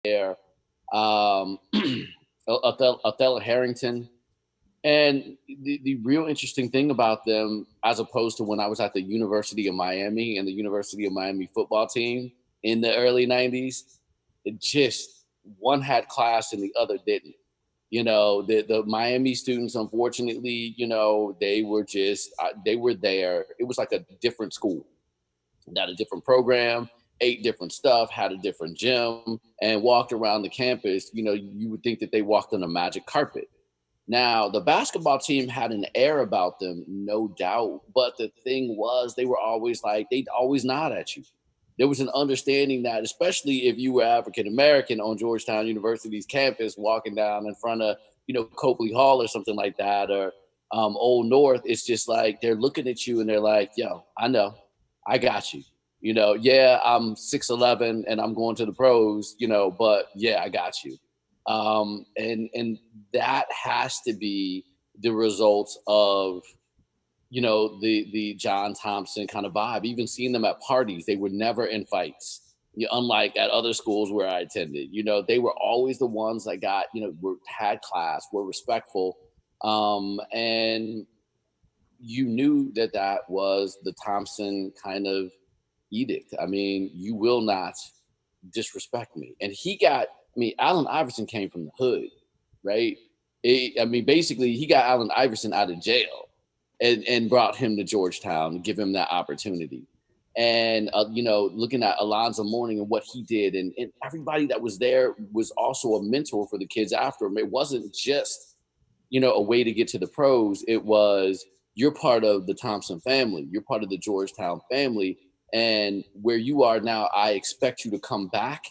there, Othello Harrington. And the real interesting thing about them, as opposed to when I was at the University of Miami and the University of Miami football team in the early 90s, it just one had class and the other didn't. The Miami students, unfortunately, they were just, they were there. It was like a different school, had a different program, ate different stuff, had a different gym, and walked around the campus. You would think that they walked on a magic carpet. Now, the basketball team had an air about them, no doubt. But the thing was, they were always like, they'd always nod at you. There was an understanding that, especially if you were African American on Georgetown University's campus, walking down in front of, Copley Hall or something like that, or Old North, it's just like they're looking at you and they're like, yo, I know, I got you. Yeah, I'm 6'11" and I'm going to the pros, but yeah, I got you. And that has to be the results of the John Thompson kind of vibe. Even seeing them at parties, they were never in fights. Unlike at other schools where I attended, they were always the ones that got had class, were respectful, and you knew that was the Thompson kind of edict. I mean, you will not disrespect me. And Allen Iverson came from the hood, right? Basically, he got Allen Iverson out of jail and brought him to Georgetown to give him that opportunity. And, looking at Alonzo Mourning and what he did, and everybody that was there was also a mentor for the kids after him. It wasn't just, a way to get to the pros. It was, you're part of the Thompson family. You're part of the Georgetown family. And where you are now, I expect you to come back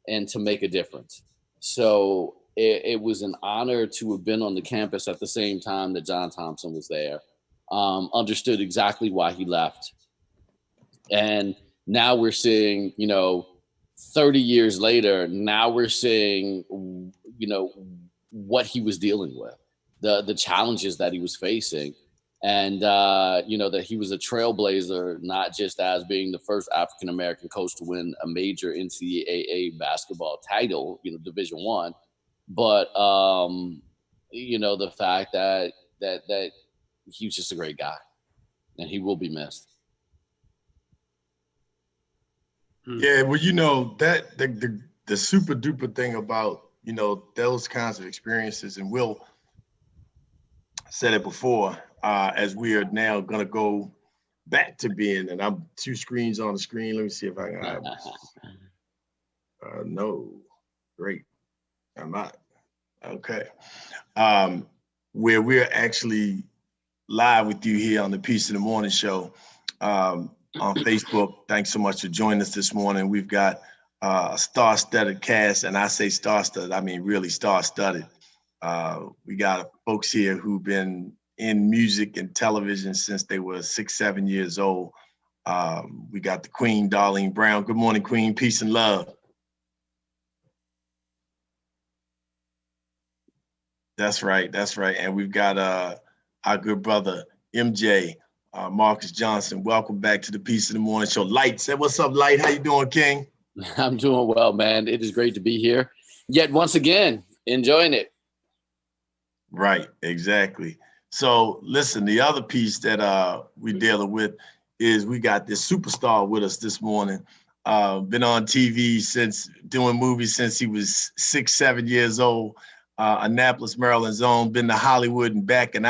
and to make a difference. So it was an honor to have been on the campus at the same time that John Thompson was there. Understood exactly why he left. And now we're seeing, 30 years later, now we're seeing, what he was dealing with, the challenges that he was facing. And, that he was a trailblazer, not just as being the first African-American coach to win a major NCAA basketball title, Division I, but, the fact that he was just a great guy and he will be missed. Yeah, well, that the super duper thing about, those kinds of experiences, and Will said it before, as we are now going to go back to being, and I'm two screens on the screen. Let me see if I can have this. No, great. I'm not. Okay. Where we're actually live with you here on the Peace in the Morning show on Facebook. Thanks so much for joining us this morning. We've got a star-studded cast, and I say star-studded, I mean really star-studded. We got folks here who've been in music and television since they were 6, 7 years old. We got the Queen, Darlene Brown. Good morning, Queen. Peace and love. That's right. That's right. And we've got our good brother, MJ, Marcus Johnson. Welcome back to the Peace in the Morning show. Light, say what's up, Light? How you doing, King? I'm doing well, man. It is great to be here. Yet once again, enjoying it. Right, exactly. So listen, the other piece that we're dealing with is we got this superstar with us this morning. Been on TV doing movies since he was 6, 7 years old. Annapolis, Maryland's own, been to Hollywood and back and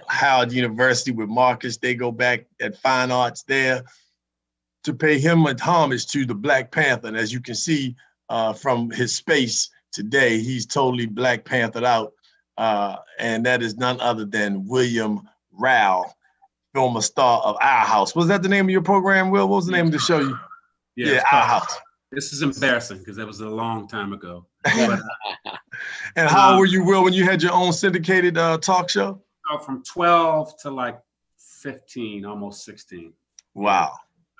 Howard University with Marcus. They go back at Fine Arts there to pay him a homage to the Black Panther. And as you can see from his space today, he's totally Black Panthered out. And that is none other than William Rao, former star of Our House. Was that the name of your program, Will? What was the name of the show? Yeah, Our House. This is embarrassing because that was a long time ago. And how old were you, Will, when you had your own syndicated talk show? From 12 to like 15, almost 16. Wow.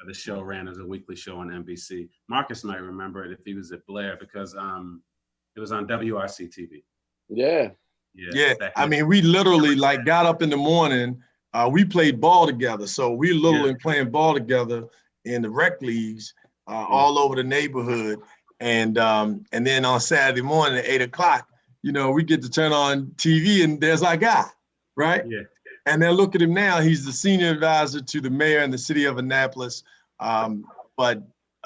The show ran as a weekly show on NBC. Marcus might remember it if he was at Blair because it was on WRC TV. Yeah. I mean, we literally like got up in the morning. We played ball together. So we literally playing ball together in the rec leagues all over the neighborhood. And then on Saturday morning at 8 o'clock, you know, we get to turn on TV and there's our guy, right? Yeah. And then look at him now. He's the senior advisor to the mayor in the city of Annapolis, but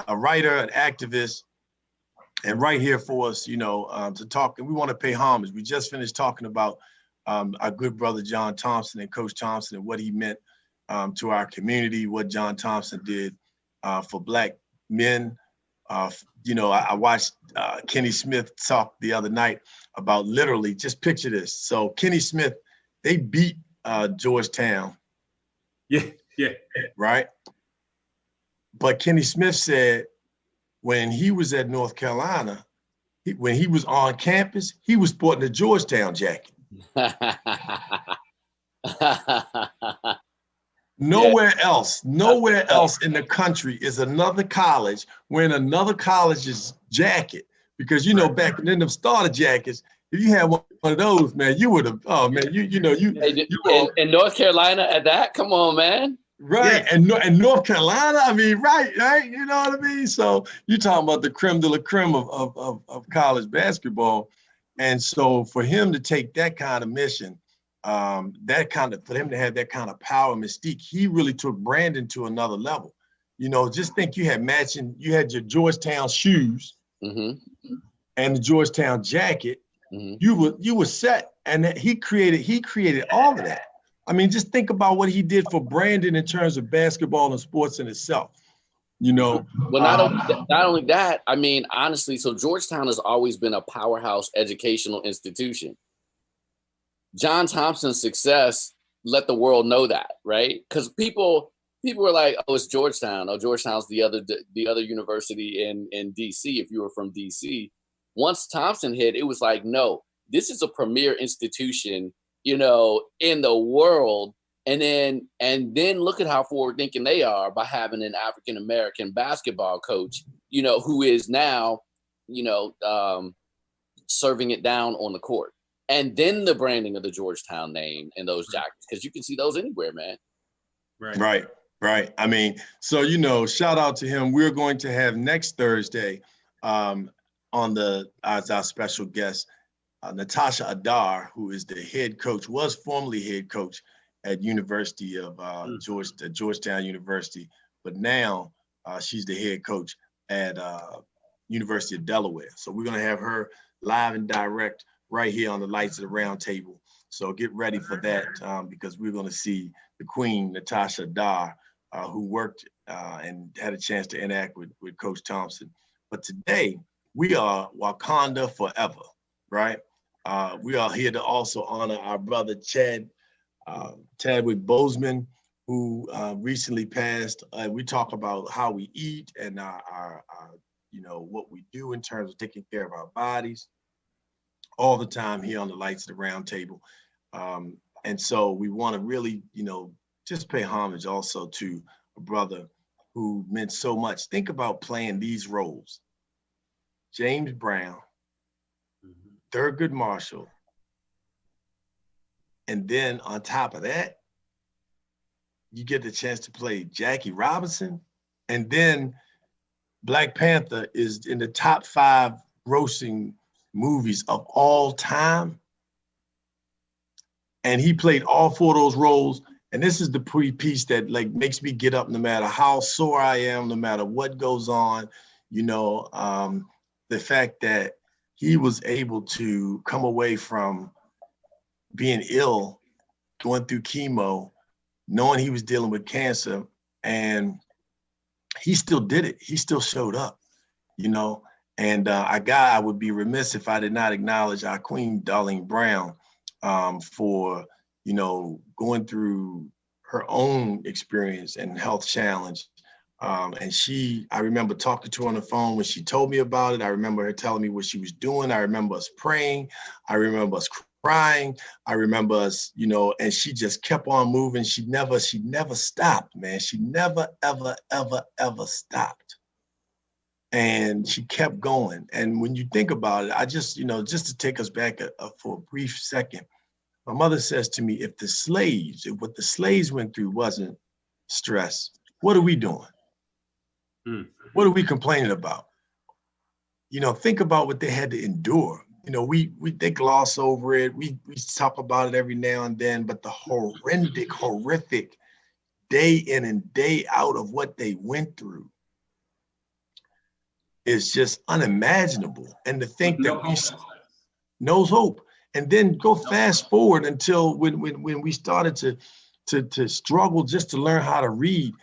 a writer, an activist, and right here for us, you know, to talk. And we want to pay homage. We just finished talking about our good brother John Thompson and Coach Thompson and what he meant to our community, what John Thompson did for Black men. You know, I watched Kenny Smith talk the other night about literally, just picture this. So Kenny Smith, they beat Georgetown. Yeah, yeah. Right? But Kenny Smith said when he was at North Carolina, when he was on campus, he was sporting a Georgetown jacket. Nowhere else in the country is another college wearing another college's jacket, because you know back in them starter jackets, if you had one of those, man, you would have. Oh man, in North Carolina at that. Come on, man. Right, yeah. and North Carolina. I mean, right. You know what I mean. So you're talking about the creme de la creme of college basketball, and so for him to take that kind of mission. For him to have that kind of power and mystique, he really took Brandon to another level. You know, just think you had your Georgetown shoes and the Georgetown jacket. You were set, and he created all of that. I mean, just think about what he did for Brandon in terms of basketball and sports in itself. You know, well, not only that. I mean, honestly, so Georgetown has always been a powerhouse educational institution. John Thompson's success let the world know that, right? Because people were like, "Oh, it's Georgetown. Oh, Georgetown's the other university in DC." If you were from DC, once Thompson hit, it was like, "No, this is a premier institution, you know, in the world." And then look at how forward thinking they are by having an African American basketball coach, you know, who is now, you know, serving it down on the court. And then the branding of the Georgetown name and those jackets, because you can see those anywhere, man. Right. I mean, so, you know, shout out to him. We're going to have next Thursday as our special guest, Natasha Adar, who is the head coach, was formerly head coach at University of Georgetown University, but now she's the head coach at University of Delaware. So we're going to have her live and direct right here on the Lights of the Round Table. So get ready for that because we're going to see the Queen, Natasha Adar, who worked and had a chance to interact with Coach Thompson. But today, we are Wakanda forever, right? We are here to also honor our brother Chadwick Boseman, who recently passed. We talk about how we eat and our you know, what we do in terms of taking care of our bodies all the time here on the Lights of the Round Table. And so we want to really, you know, just pay homage also to a brother who meant so much. Think about playing these roles. James Brown, Thurgood Marshall, and then on top of that, you get the chance to play Jackie Robinson, and then Black Panther is in the top 5 grossing movies of all time. And he played all 4 of those roles. And this is the piece that like makes me get up no matter how sore I am, no matter what goes on, you know, the fact that he was able to come away from being ill, going through chemo, knowing he was dealing with cancer, and he still did it. He still showed up, you know. And I would be remiss if I did not acknowledge our Queen, Darlene Brown, for, you know, going through her own experience and health challenge. And I remember talking to her on the phone when she told me about it. I remember her telling me what she was doing. I remember us praying. I remember us crying. I remember us, you know, and she just kept on moving. She never stopped, man. She never, ever, ever, ever stopped. And she kept going. And when you think about it, I just, you know, just to take us back for a brief second, my mother says to me, if what the slaves went through wasn't stress, what are we doing? What are we complaining about? you know, think about what they had to endure. You know, they gloss over it. We talk about it every now and then, but the horrific day in and day out of what they went through is just unimaginable. And to think that we knows hope. And then go fast forward until when we started to struggle just to learn how to read,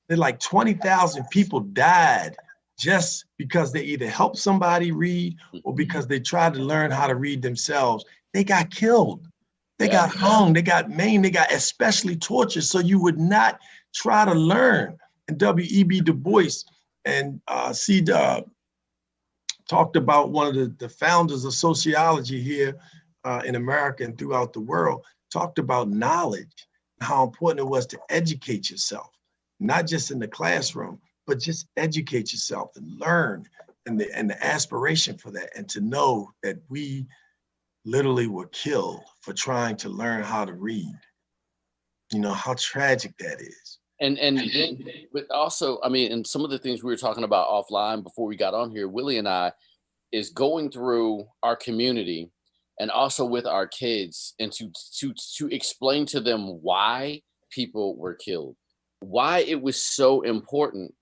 then like 20,000 people died just because they either helped somebody read or because they tried to learn how to read themselves. They got killed. They got hung, they got maimed, they got especially tortured so you would not try to learn. And W.E.B. Du Bois and C-Dub talked about one of the founders of sociology here in America and throughout the world, talked about knowledge, how important it was to educate yourself, not just in the classroom, but just educate yourself and learn, and the aspiration for that, and to know that we literally were killed for trying to learn how to read. You know, how tragic that is. But also, I mean, and some of the things we were talking about offline before we got on here, Willie and I, is going through our community and also with our kids, and to explain to them why people were killed, why it was so important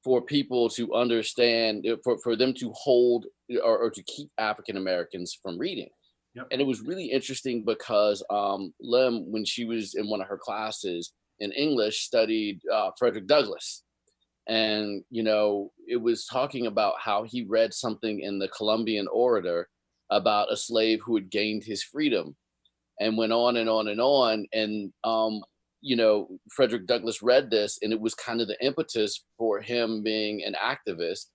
for people to understand, for them to hold or to keep African Americans from reading. Yep. And it was really interesting because Lem, when she was in one of her classes in English, studied Frederick Douglass. And, you know, it was talking about how he read something in the Columbian Orator about a slave who had gained his freedom, and went on and on and on. And, you know, Frederick Douglass read this, and it was kind of the impetus for him being an activist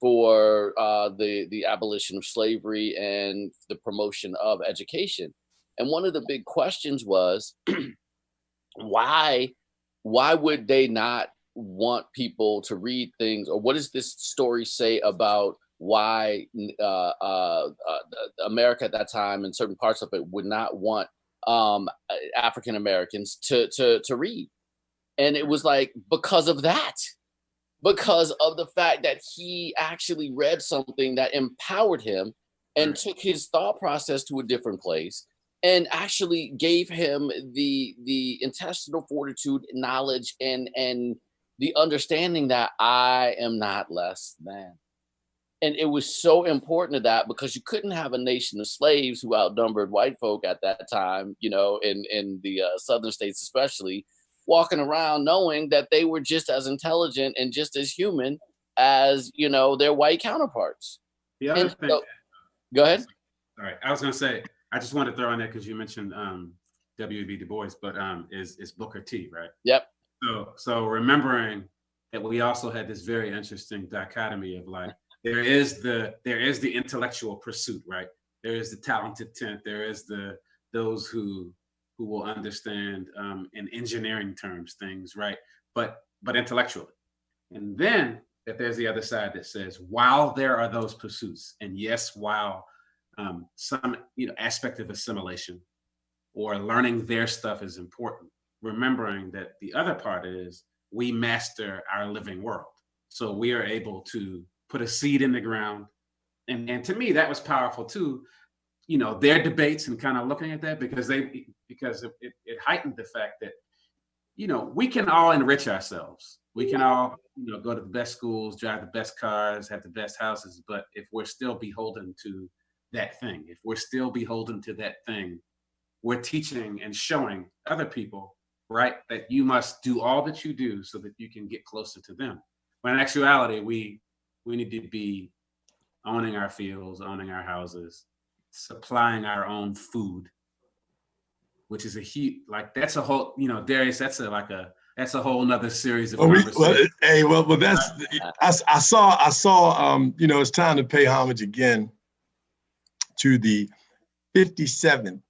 for the abolition of slavery and the promotion of education. And one of the big questions was, why would they not want people to read things? Or what does this story say about why America at that time and certain parts of it would not want African Americans to read? And it was like, because of that, because of the fact that he actually read something that empowered him and took his thought process to a different place, and actually gave him the intestinal fortitude, knowledge, and the understanding that I am not less than. And it was so important to that, because you couldn't have a nation of slaves who outnumbered white folk at that time, you know, in the southern states especially, walking around knowing that they were just as intelligent and just as human as, you know, their white counterparts. The other thing, so, go ahead. All right, I was going to say, I just wanted to throw in there because you mentioned W.E.B. Du Bois, but is Booker T, right? Yep. So remembering that we also had this very interesting dichotomy of like, there is the intellectual pursuit, right? There is the talented tenth. There is those who will understand in engineering terms things, right? But intellectually. And then that there's the other side that says, while there are those pursuits, and yes, while some aspect of assimilation or learning their stuff is important, remembering that the other part is we master our living world. So we are able to put a seed in the ground. And to me, that was powerful too. You know, their debates and kind of looking at that, because it heightened the fact that, you know, we can all enrich ourselves. We can all, you know, go to the best schools, drive the best cars, have the best houses. But if we're still beholden to that thing, we're teaching and showing other people, right, that you must do all that you do so that you can get closer to them. When in actuality, we need to be owning our fields, owning our houses, supplying our own food, which is a huge, like, that's a whole, you know, Darius, that's a whole nother series of conversations. I saw, you know, it's time to pay homage again to the 57th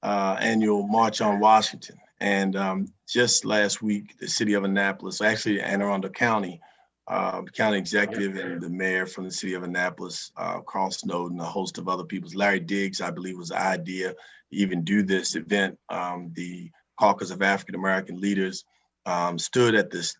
annual March on Washington. And just last week, the city of Annapolis, actually Anne Arundel County, the county executive and the mayor from the city of Annapolis, Carl Snowden, a host of other people. Larry Diggs, I believe, was the idea to even do this event. The Caucus of African American Leaders stood at this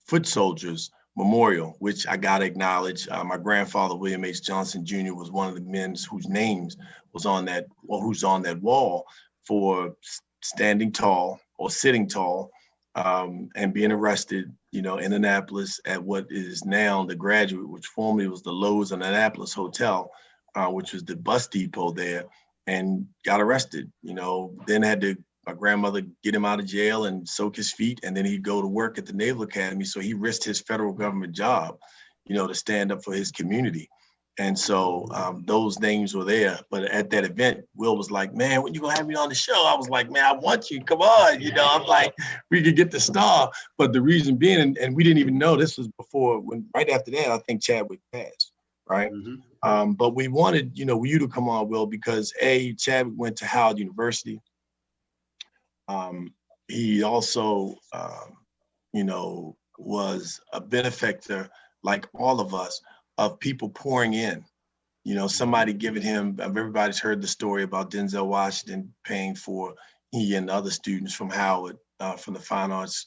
foot soldiers memorial, which I got to acknowledge. My grandfather, William H. Johnson Jr., was one of the men whose names was on that, well, who's on that wall for standing tall or sitting tall and being arrested, in Annapolis at what is now the Graduate, which formerly was the Lowe's in Annapolis Hotel, which was the bus depot there, and got arrested. Then had to my grandmother get him out of jail and soak his feet, and then he'd go to work at the Naval Academy. So he risked his federal government job, to stand up for his community. And so those names were there. But at that event, Will was like, man, when you gonna have me on the show? I was like, man, I want you, come on. I'm like, we could get the star. But the reason being, and we didn't even know this was before, right after that, I think Chadwick passed, right? Mm-hmm. But we wanted, you to come on, Will, because Chadwick went to Howard University. He also, was a benefactor, like all of us, of people pouring in. Somebody giving him, everybody's heard the story about Denzel Washington paying for he and other students from Howard, from the Fine Arts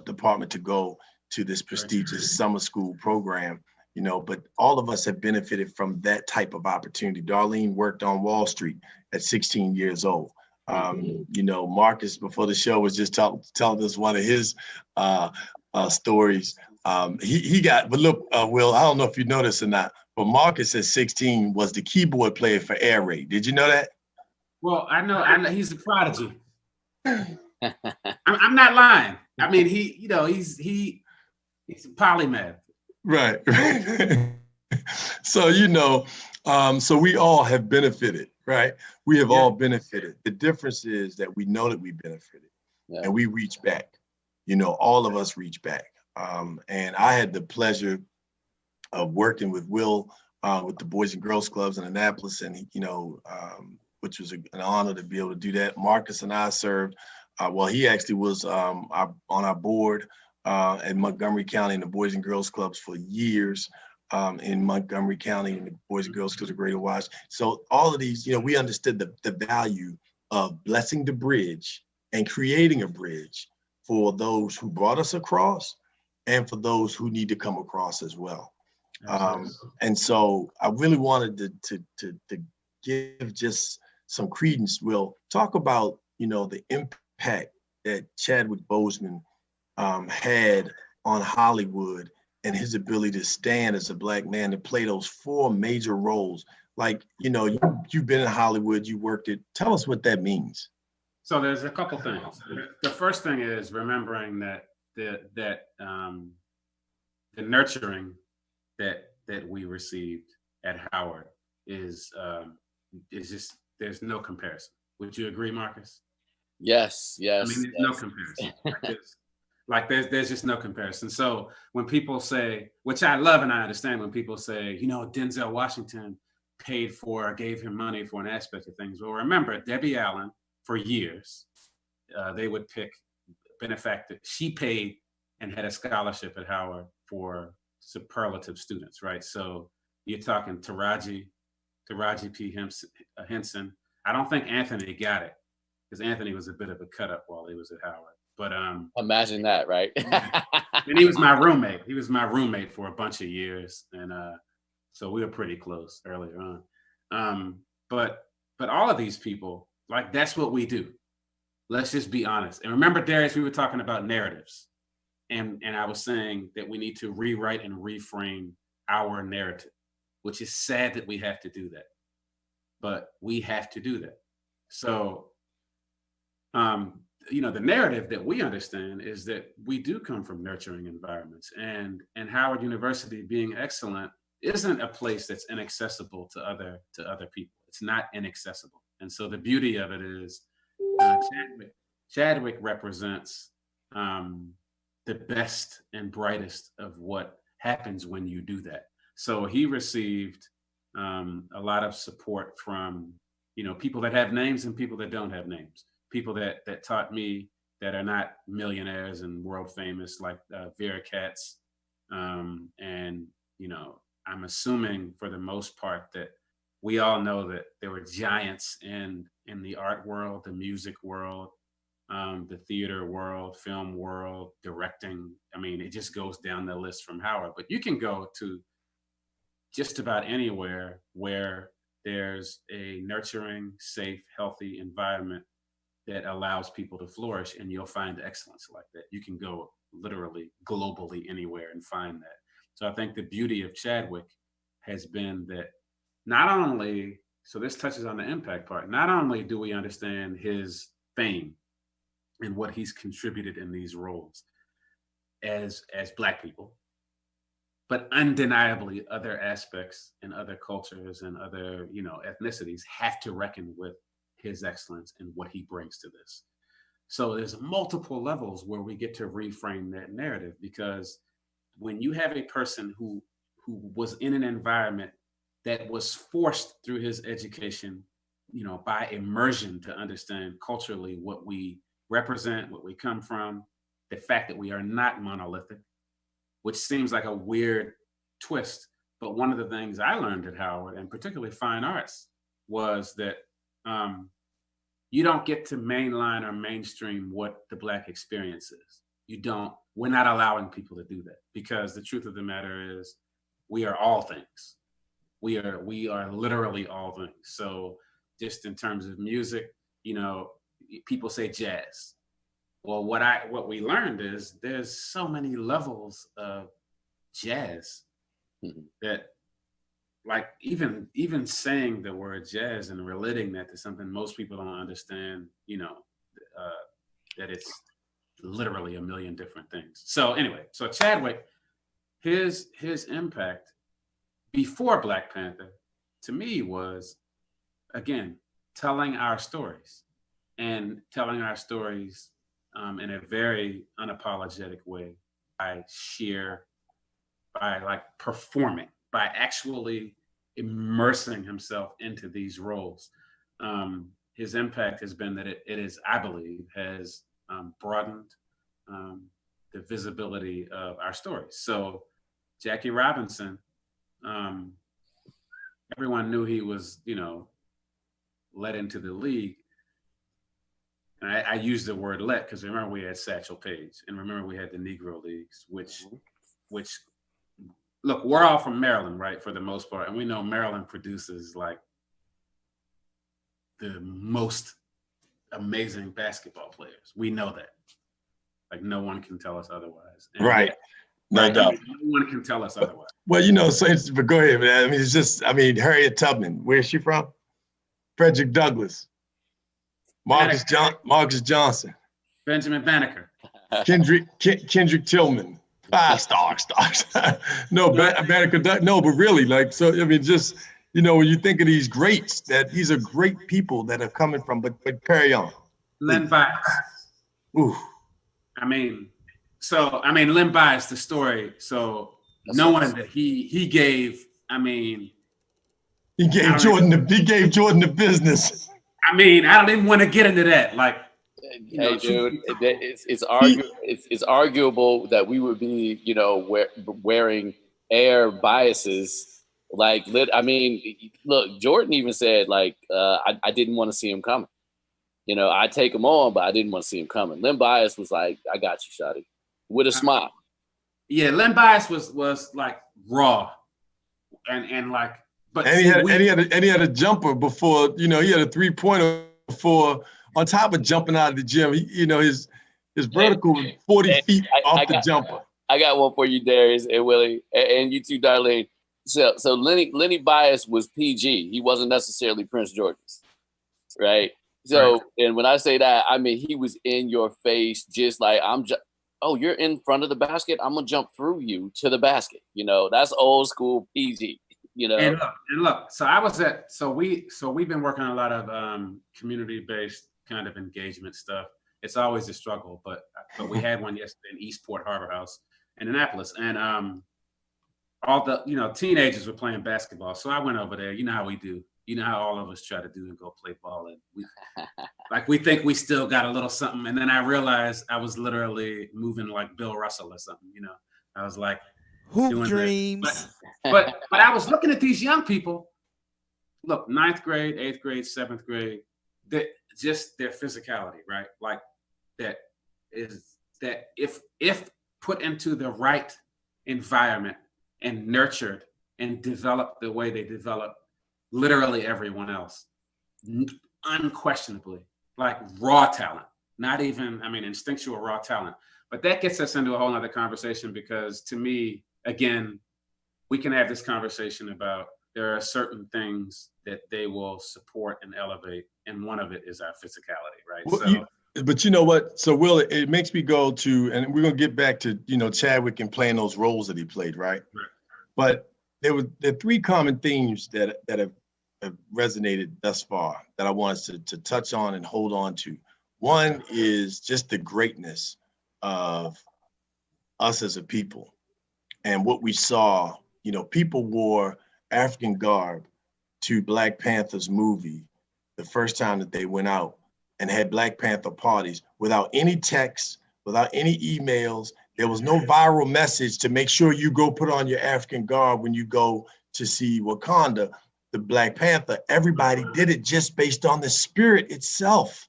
Department to go to this prestigious summer school program, but all of us have benefited from that type of opportunity. Darlene worked on Wall Street at 16 years old. Marcus, before the show, was just telling us one of his stories. He got, but look, Will, I don't know if you know this or not, but Marcus at 16 was the keyboard player for Air Raid. Did you know that? Well, I know he's a prodigy. I'm not lying. I mean, he's a polymath. Right. So, so we all have benefited, right? We have all benefited. The difference is that we know that we benefited and we reach back. All of us reach back. And I had the pleasure of working with Will with the Boys and Girls Clubs in Annapolis, and which was an honor to be able to do that. Marcus and I served. He actually was on our board in Montgomery County in the Boys and Girls Clubs for years. In Montgomery County and the Boys and Girls Clubs of Greater Washington. So all of these, we understood the value of blessing the bridge and creating a bridge for those who brought us across and for those who need to come across as well. And so I really wanted to give just some credence. We'll talk about, the impact that Chadwick Boseman had on Hollywood and his ability to stand as a Black man to play those 4 major roles. Like, you've been in Hollywood, you worked it. Tell us what that means. So there's a couple things. The first thing is remembering that the nurturing that we received at Howard is just, there's no comparison. Would you agree, Marcus? Yes. I mean, there's no comparison. There's just no comparison. So when people say, which I love and I understand, when people say, Denzel Washington paid for, gave him money for an aspect of things. Well, remember, Debbie Allen, for years, they would pick benefactor. She paid and had a scholarship at Howard for superlative students, right? So you're talking Taraji P. Henson. I don't think Anthony got it because Anthony was a bit of a cut up while he was at Howard. But imagine that, right? And he was my roommate. He was my roommate for a bunch of years, and so we were pretty close earlier on. But all of these people, like, that's what we do. Let's just be honest. And remember, Darius, we were talking about narratives, and I was saying that we need to rewrite and reframe our narrative, which is sad that we have to do that, but we have to do that. So, the narrative that we understand is that we do come from nurturing environments, and Howard University being excellent isn't a place that's inaccessible to other people. It's not inaccessible. And so the beauty of it is Chadwick represents the best and brightest of what happens when you do that. So he received a lot of support from, people that have names and people that don't have names. People that taught me that are not millionaires and world famous, like Vera Katz. And, I'm assuming for the most part that we all know that there were giants in the art world, the music world, the theater world, film world, directing. I mean, it just goes down the list from Howard. But you can go to just about anywhere where there's a nurturing, safe, healthy environment that allows people to flourish, and you'll find excellence like that. You can go literally globally anywhere and find that. So I think the beauty of Chadwick has been that not only, so this touches on the impact part, not only do we understand his fame and what he's contributed in these roles as Black people, but undeniably other aspects and other cultures and other, ethnicities have to reckon with his excellence and what he brings to this. So there's multiple levels where we get to reframe that narrative, because when you have a person who was in an environment that was forced through his education, by immersion, to understand culturally what we represent, what we come from, the fact that we are not monolithic, which seems like a weird twist. But one of the things I learned at Howard, and particularly fine arts, was that you don't get to mainline or mainstream what the Black experience is. You don't. We're not allowing people to do that, because the truth of the matter is we are all things. We are literally all things. So just in terms of music, people say jazz. Well, what we learned is there's so many levels of jazz that, like, even saying the word jazz and relating that to something most people don't understand, that it's literally a million different things. So anyway, so Chadwick, his impact before Black Panther, to me, was, again, telling our stories, and telling our stories in a very unapologetic way, by performing, by actually immersing himself into these roles. His impact has been that it is, I believe, has broadened the visibility of our stories. So Jackie Robinson, everyone knew he was, let into the league. And I use the word let because remember we had Satchel Paige, and remember we had the Negro Leagues, which look, we're all from Maryland, right, for the most part, and we know Maryland produces like the most amazing basketball players. We know that. Like, no one can tell us otherwise. And right. No doubt. No one can tell us otherwise. Well, but go ahead, man. I mean, it's just, Harriet Tubman, where's she from? Frederick Douglass. Marcus Johnson. Benjamin Banneker. Kendrick Tillman. 5 stars. No, Banneker, no, but really, like, so, just, when you think of these greats, that these are great people that are coming from, but carry on. Len Bias. Ooh. Len Bias, the story. So knowing that he gave, he gave Jordan the business. I don't even want to get into that. Like, dude, it's arguable that we would be, wearing Air biases. Like, look, Jordan even said, like, I didn't want to see him coming. I take him on, but I didn't want to see him coming. Len Bias was like, I got you, shawty, with a smile. Yeah, Len Bias was like raw, and like, but and he had a jumper before. He had a 3-pointer before. On top of jumping out of the gym, his vertical was 40 feet off the jumper. I got one for you, Darius and Willie, and you too, Darlene. So Lenny Bias was PG. He wasn't necessarily Prince George's, right? So, right. And when I say that, he was in your face, just like, you're in front of the basket, I'm gonna jump through you to the basket. That's old school PG. And look. So we've been working on a lot of community-based kind of engagement stuff. It's always a struggle, but we had one yesterday in Eastport Harbor House in Annapolis, and all the teenagers were playing basketball. So I went over there. You know how we do. You know how all of us try to do and go play ball, and we think we still got a little something. And then I realized I was literally moving like Bill Russell or something. I was like hoop dreams. But I was looking at these young people. Look, 9th grade, 8th grade, 7th grade. Just their physicality, right? Like that if put into the right environment and nurtured and developed the way they develop literally everyone else, unquestionably, like raw talent, not even, I mean, instinctual raw talent. But that gets us into a whole nother conversation, because to me, again, we can have this conversation about there are certain things that they will support and elevate, and one of it is our physicality, right? Well, but you know what? So Will, it makes me go to, and we're gonna get back to, Chadwick and playing those roles that he played, right? But there are three common themes that have resonated thus far that I want us to touch on and hold on to. One is just the greatness of us as a people and what we saw. People wore African garb to Black Panther's movie the first time that they went out and had Black Panther parties without any texts, without any emails. There was no viral message to make sure you go put on your African garb when you go to see Wakanda, the Black Panther. Everybody did it just based on the spirit itself,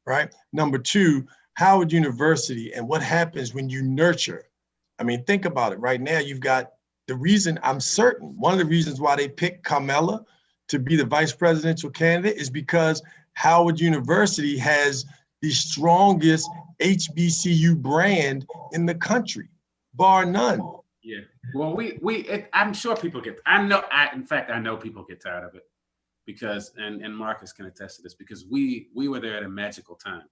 right? Number two, Howard University and what happens when you nurture. I mean, think about it. Right now, you've got the reason, I'm certain, one of the reasons why they picked Kamala to be the vice presidential candidate is because Howard University has the strongest HBCU brand in the country, bar none. Yeah. Well, I'm sure people get, in fact, I know people get tired of it because, and Marcus can attest to this, because we were there at a magical time.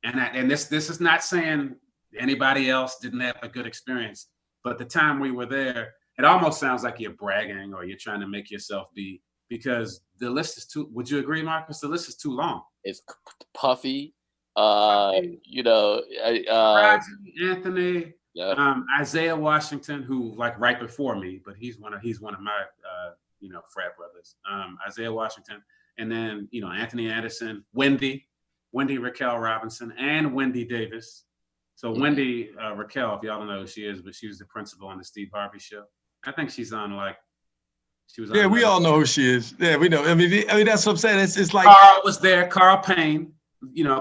And this is not saying anybody else didn't have a good experience, but the time we were there, it almost sounds like you're bragging or you're trying to make yourself be, because the list is too, would you agree, Marcus? The list is too long. It's puffy. Raji, Anthony, yeah. Isaiah Washington, who like right before me, but he's one of my frat brothers. Isaiah Washington, and then Anthony Anderson, Wendy Raquel Robinson, and Wendy Davis. So Wendy Raquel, if y'all don't know who she is, but she was the principal on the Steve Harvey show. I think she's on she was on. Yeah, we all know who she is. Yeah, we know. I mean that's what I'm saying. It's like Carl was there. Carl Payne.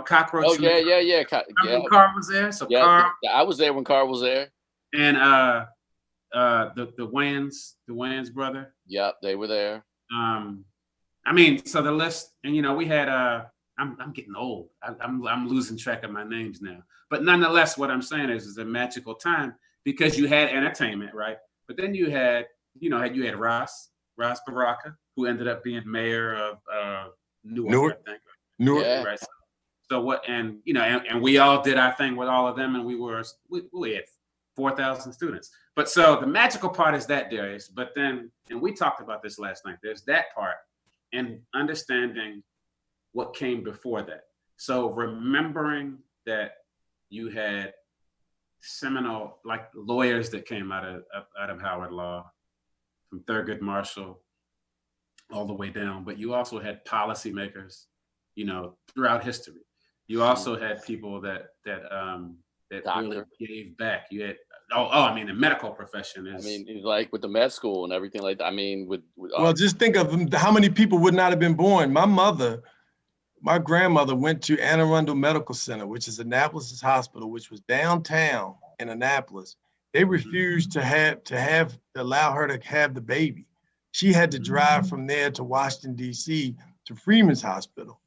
Cockroach. Oh yeah. Carl was there. So yeah, Carl. I was there when Carl was there. And the Wayans brother. Yep, they were there. I mean, so the list, and we had I'm getting old. I'm losing track of my names now. But nonetheless, what I'm saying is a magical time because you had entertainment, right? But then you had Ross Baraka, who ended up being mayor of Newark, I think. Newark. Yeah. Right. So what, and we all did our thing with all of them, and we had 4,000 students. But so the magical part is that, Darius. But then, and we talked about this last night, there's that part and understanding what came before that. So remembering that you had seminal lawyers that came out of Howard Law, from Thurgood Marshall all the way down, but you also had policymakers, throughout history. You also had people that really gave back. You had I mean, the medical profession is. I mean, like with the med school and everything like that. I mean, well, just think of how many people would not have been born. My grandmother went to Anne Arundel Medical Center, which is Annapolis Hospital, which was downtown in Annapolis. They refused to allow her to have the baby. She had to drive from there to Washington, D.C. to Freeman's Hospital.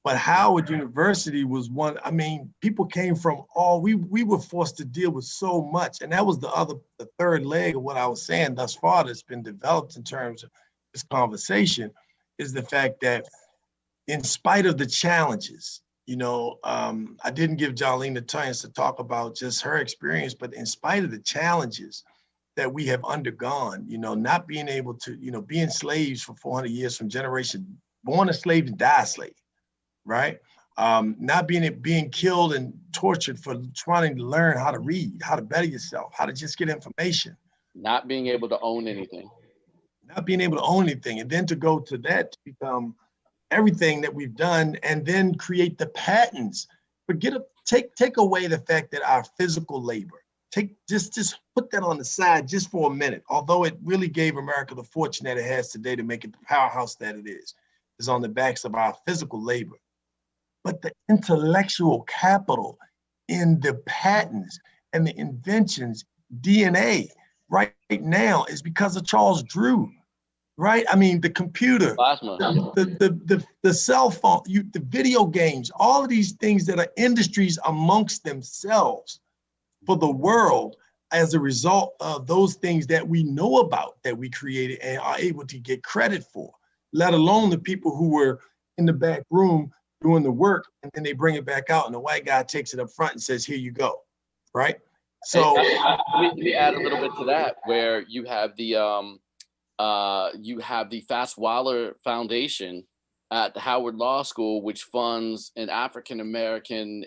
But Howard University was one. I mean, people came from we were forced to deal with so much. And that was the third leg of what I was saying thus far that's been developed in terms of this conversation, is the fact that in spite of the challenges, I didn't give Jolene the chance to talk about just her experience, but in spite of the challenges that we have undergone, not being able to, being slaves for 400 years from generation, born a slave and die a slave, right? Not being killed and tortured for trying to learn how to read, how to better yourself, how to just get information. Not being able to own anything. Not being able to own anything. And then to go to that, to become everything that we've done, and then create the patents. Take away the fact that our physical labor, just put that on the side just for a minute, although it really gave America the fortune that it has today to make it the powerhouse that it is on the backs of our physical labor. but the intellectual capital in the patents and the inventions, DNA, right now is because of Charles Drew, right? I mean, the computer, the cell phone, the video games, all of these things that are industries amongst themselves for the world as a result of those things that we know about, that we created and are able to get credit for, let alone the people who were in the back room doing the work, and then they bring it back out and the white guy takes it up front and says, here you go, right? So let me add a little bit to that, where you have the Fats Waller Foundation at the Howard Law School, which funds an African-American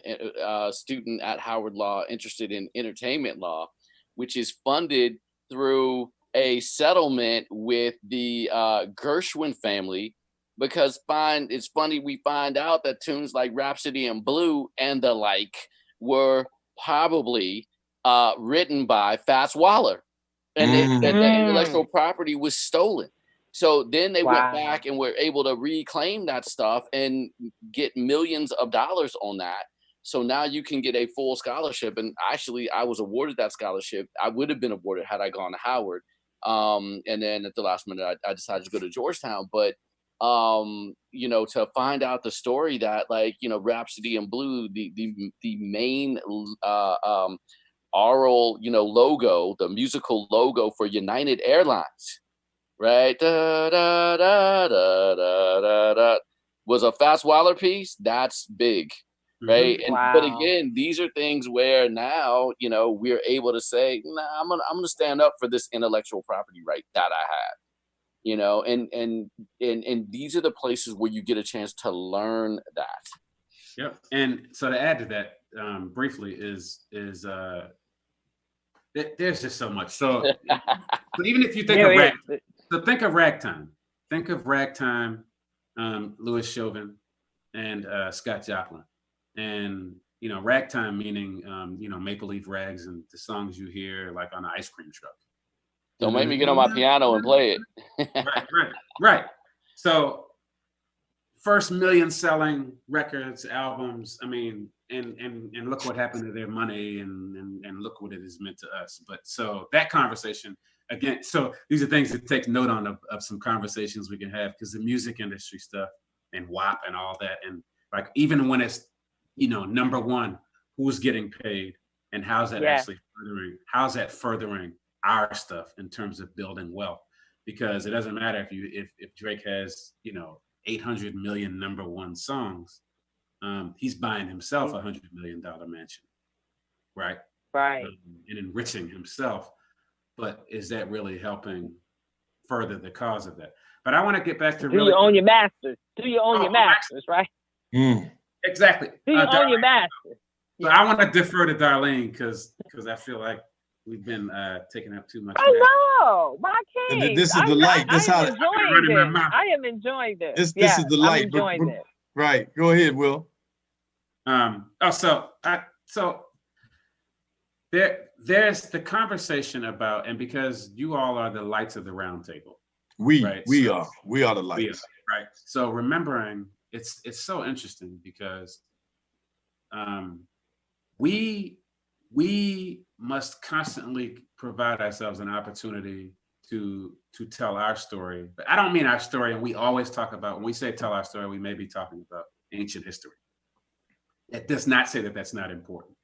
student at Howard Law interested in entertainment law, which is funded through a settlement with the Gershwin family, because it's funny, we find out that tunes like Rhapsody in Blue and the like were probably written by Fats Waller, and the intellectual property was stolen. So then they went back and were able to reclaim that stuff and get millions of dollars on that. So now you can get a full scholarship. And actually, I was awarded that scholarship. I would have been awarded had I gone to Howard. And then at the last minute, I decided to go to Georgetown. But to find out the story that, like, Rhapsody in Blue, the main oral, logo, the musical logo for United Airlines, right? Was a Fats Waller piece. That's big, right? But again, these are things where now, we're able to say, nah, I'm gonna stand up for this intellectual property right that I have, and these are the places where you get a chance to learn that. Yep. And so to add to that, briefly, is there's just so much. So, but even if you think think of Ragtime. Think of Ragtime, Louis Chauvin and Scott Joplin. And, Ragtime meaning, maple leaf rags and the songs you hear like on an ice cream truck. Don't make me get on my piano and play it. Right. So first million selling records, albums, I mean, and look what happened to their money and look what it has meant to us. But so that conversation, again, so these are things to take note on of some conversations we can have, because the music industry stuff and WAP and all that, and like even when it's, number one, who's getting paid and how's that actually furthering our stuff in terms of building wealth? Because it doesn't matter if Drake has 800 million number one songs, he's buying himself $100 million mansion, right? And enriching himself. But is that really helping further the cause of that? But I want to get back to you own your masters? Do you own your masters, right? Exactly. Do you own your masters? So I want to defer to Darlene because I feel like we've been taking up too much. I know, my king. This is the light. I am enjoying this. This is the light. I'm enjoying this. Right. Go ahead, Will. So there's the conversation about, and because you all are the lights of the round table. We are the lights. Right. So remembering, it's so interesting because we must constantly provide ourselves an opportunity to tell our story. But I don't mean our story, and we always talk about, when we say tell our story, we may be talking about ancient history. It does not say that that's not important.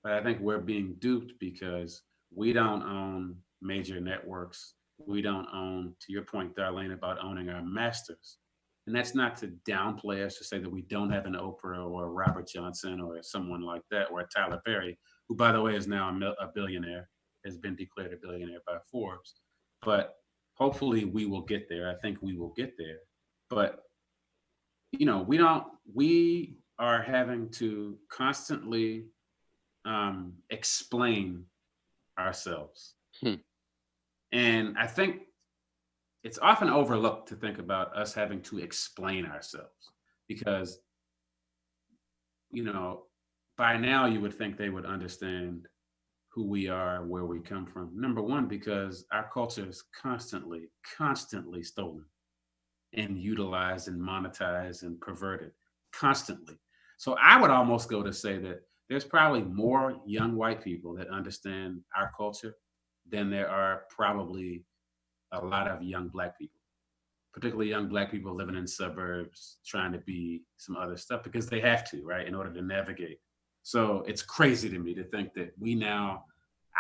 But I think we're being duped because we don't own major networks. We don't own, to your point, Darlene, about owning our masters. And that's not to downplay us, to say that we don't have an Oprah or a Robert Johnson or someone like that, or a Tyler Perry, who, by the way, is now a billionaire, has been declared a billionaire by Forbes. But hopefully we will get there. I think we will get there. But, we are having to constantly explain ourselves. And I think it's often overlooked to think about us having to explain ourselves, because, by now you would think they would understand who we are, where we come from. Number one, because our culture is constantly stolen and utilized and monetized and perverted. constantly. So I would almost go to say that there's probably more young white people that understand our culture than there are probably a lot of young Black people, particularly young Black people living in suburbs, trying to be some other stuff because they have to, right, in order to navigate. So it's crazy to me to think that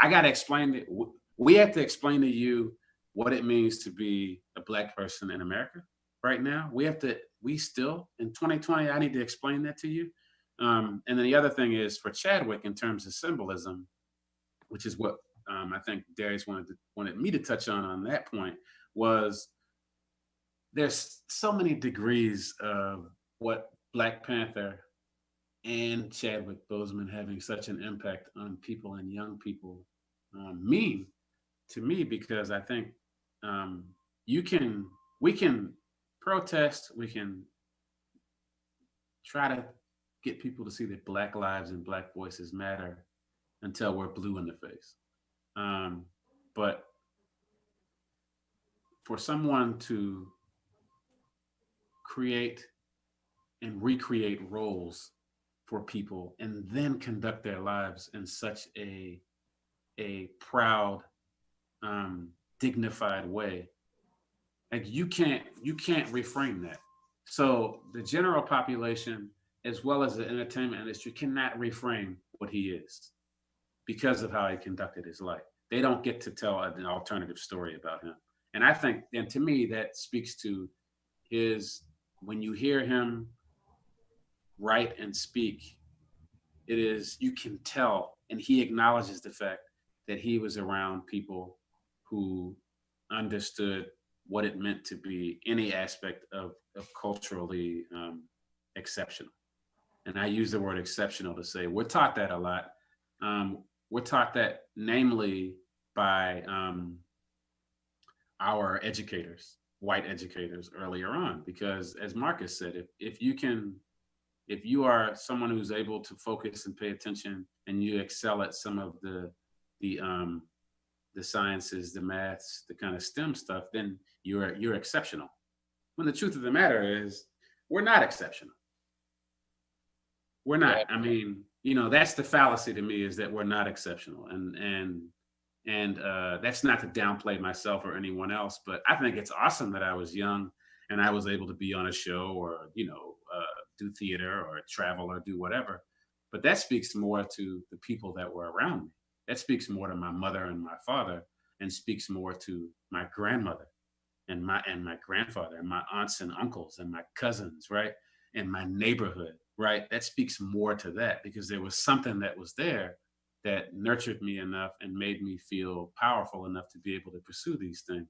I got to explain it. We have to explain to you what it means to be a Black person in America right now. We still, in 2020, I need to explain that to you. And then the other thing is for Chadwick, in terms of symbolism, which is what I think Darius wanted me to touch on that point, was there's so many degrees of what Black Panther and Chadwick Boseman having such an impact on people and young people mean to me, because I think we can protest, we can try to get people to see that Black lives and Black voices matter until we're blue in the face. But for someone to create and recreate roles for people and then conduct their lives in such a proud, dignified way, like you can't reframe that. So the general population, as well as the entertainment industry, cannot reframe what he is because of how he conducted his life. They don't get to tell an alternative story about him. And I think, and to me, that speaks to when you hear him write and speak, you can tell, and he acknowledges the fact that he was around people who understood what it meant to be any aspect of culturally exceptional. And I use the word exceptional to say we're taught that a lot. We're taught that namely by our educators, white educators earlier on, because as Marcus said, if you are someone who's able to focus and pay attention and you excel at some of the sciences, the maths, the kind of STEM stuff, then you're exceptional. When the truth of the matter is, we're not exceptional. We're not. Yeah. I mean, that's the fallacy to me, is that we're not exceptional. And that's not to downplay myself or anyone else, but I think it's awesome that I was young and I was able to be on a show or, do theater or travel or do whatever. But that speaks more to the people that were around me. That speaks more to my mother and my father, and speaks more to my grandmother and my grandfather and my aunts and uncles and my cousins, right? And my neighborhood, right? That speaks more to that, because there was something that was there that nurtured me enough and made me feel powerful enough to be able to pursue these things.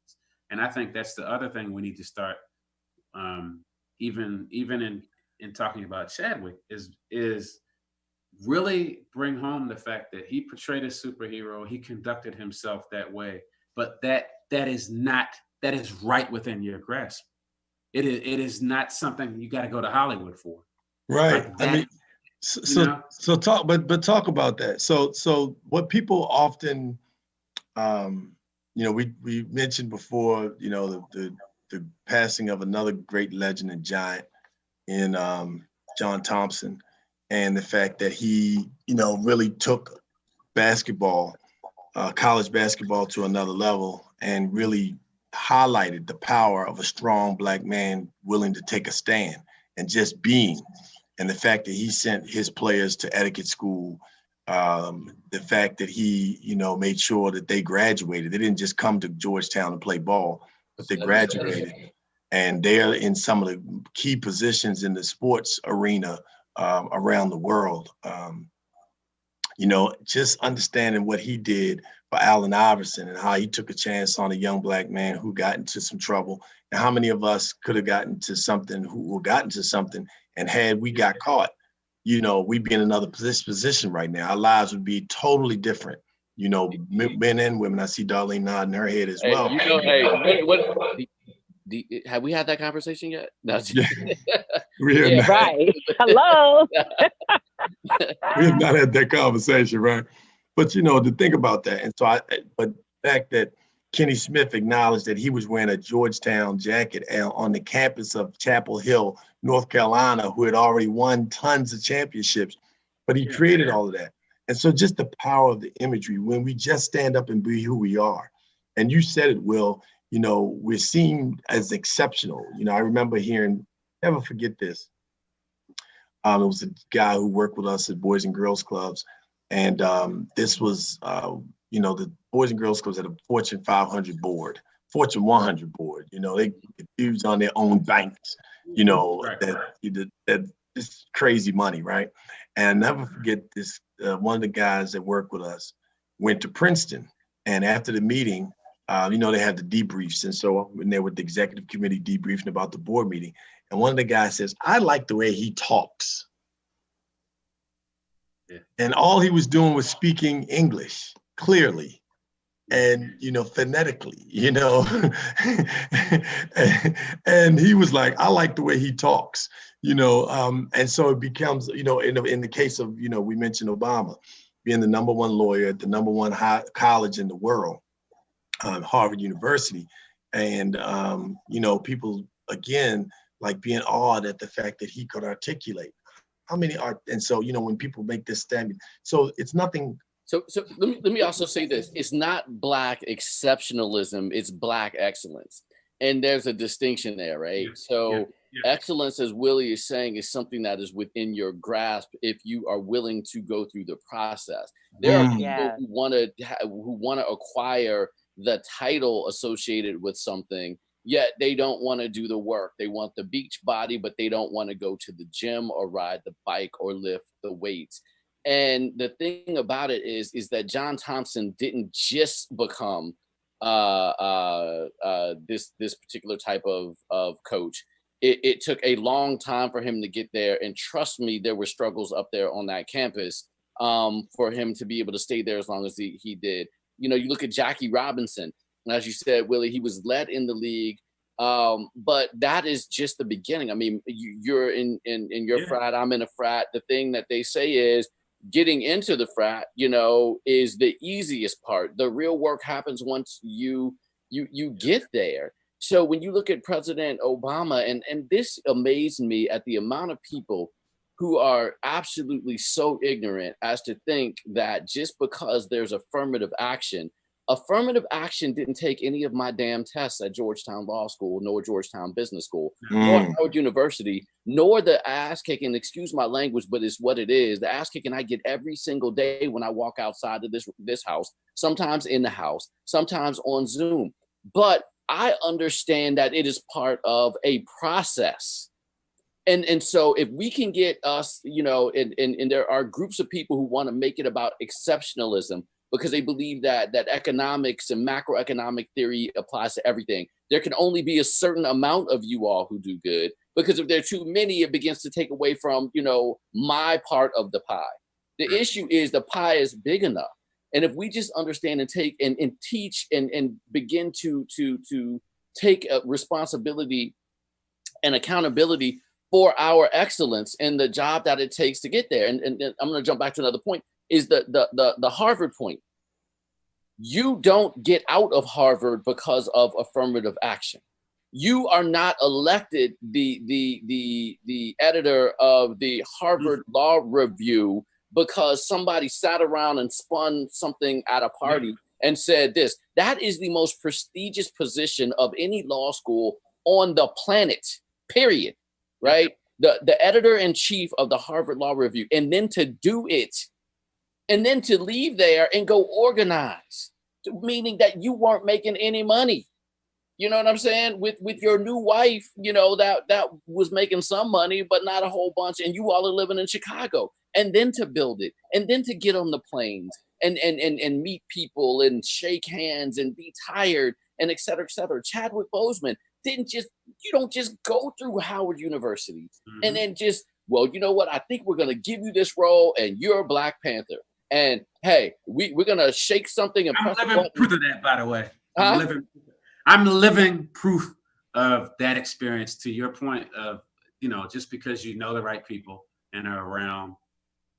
And I think that's the other thing we need to start, even in talking about Chadwick, is really bring home the fact that he portrayed a superhero, he conducted himself that way, but that is right within your grasp. It is not something you got to go to Hollywood for. Right. Like that, I mean, so talk, but talk about that. So what people often, we mentioned before, the passing of another great legend and giant in John Thompson, and the fact that he, really took basketball, college basketball, to another level, and really highlighted the power of a strong Black man willing to take a stand and just being. And the fact that he sent his players to etiquette school, the fact that he, made sure that they graduated. They didn't just come to Georgetown to play ball, but they graduated. And they're in some of the key positions in the sports arena around the world. Just understanding what he did for Allen Iverson and how he took a chance on a young Black man who got into some trouble, and how many of us could have gotten to something, and had we got caught, we'd be in another position right now. Our lives would be totally different, men and women. I see Darlene nodding her head as well. Have we had that conversation yet? No. Yeah, right. Hello. We have not had that conversation, right? But to think about that, and so but the fact that Kenny Smith acknowledged that he was wearing a Georgetown jacket on the campus of Chapel Hill, North Carolina, who had already won tons of championships, but he created all of that. And so just the power of the imagery, when we just stand up and be who we are. And you said it, Will, you know, we're seen as exceptional. You know, I remember hearing, never forget this. It was a guy who worked with us at Boys and Girls Clubs. And this was, you know, the Boys and Girls Clubs had a Fortune 500 board, Fortune 100 board. You know, they use on their own banks, you know, that it's crazy money, right? And I'll never forget this, one of the guys that worked with us went to Princeton. And after the meeting, you know, they had the debriefs. And so when they were the executive committee debriefing about the board meeting, and one of the guys says, I like the way he talks. Yeah. And all he was doing was speaking English clearly and, you know, phonetically, you know. And he was like, I like the way he talks, you know. And so it becomes, you know, in the case of, you know, we mentioned Obama being the #1 lawyer at the #1 college in the world, Harvard University. And, you know, people, again, like being awed at the fact that he could articulate how many are. And so, you know, when people make this statement, so it's nothing. So let me also say this. It's not Black exceptionalism, it's Black excellence. And there's a distinction there, right? Excellence, as Willie is saying, is something that is within your grasp if you are willing to go through the process. There are people who want to acquire the title associated with something, yet they don't want to do the work. They want the beach body, but they don't want to go to the gym or ride the bike or lift the weights. And the thing about it is that John Thompson didn't just become this particular type of coach. It took a long time for him to get there. And trust me, there were struggles up there on that campus for him to be able to stay there as long as he did. You know, you look at Jackie Robinson, and as you said, Willie, he was led in the league. But that is just the beginning. I mean, you're in your frat, I'm in a frat. The thing that they say is getting into the frat, you know, is the easiest part. The real work happens once you get there. So when you look at President Obama, and this amazed me at the amount of people who are absolutely so ignorant as to think that just because there's affirmative action didn't take any of my damn tests at Georgetown Law School, nor Georgetown Business School, nor Howard University, nor the ass kicking, excuse my language, but it's what it is. The ass kicking I get every single day when I walk outside of this house, sometimes in the house, sometimes on Zoom. But I understand that it is part of a process. And so if we can get us, you know, and there are groups of people who want to make it about exceptionalism because they believe that economics and macroeconomic theory applies to everything. There can only be a certain amount of you all who do good, because if there are too many, it begins to take away from, you know, my part of the pie. The issue is the pie is big enough. And if we just understand and take and teach and begin to take a responsibility and accountability for our excellence and the job that it takes to get there. And I'm going to jump back to another point, is the Harvard point. You don't get out of Harvard because of affirmative action. You are not elected the editor of the Harvard Law Review because somebody sat around and spun something at a party and said this. That is the most prestigious position of any law school on the planet, period. Right? The editor-in-chief of the Harvard Law Review, and then to do it, and then to leave there and go organize, meaning that you weren't making any money. You know what I'm saying? With your new wife, you know, that was making some money, but not a whole bunch, and you all are living in Chicago, and then to build it, and then to get on the planes and meet people and shake hands and be tired and et cetera, et cetera. Chadwick Boseman you don't just go through Howard University and then just, well, you know what? I think we're going to give you this role and you're a Black Panther. And hey, we're going to shake something and press living proof of that, by the way. I'm living proof of that experience, to your point of, you know, just because you know the right people and are around.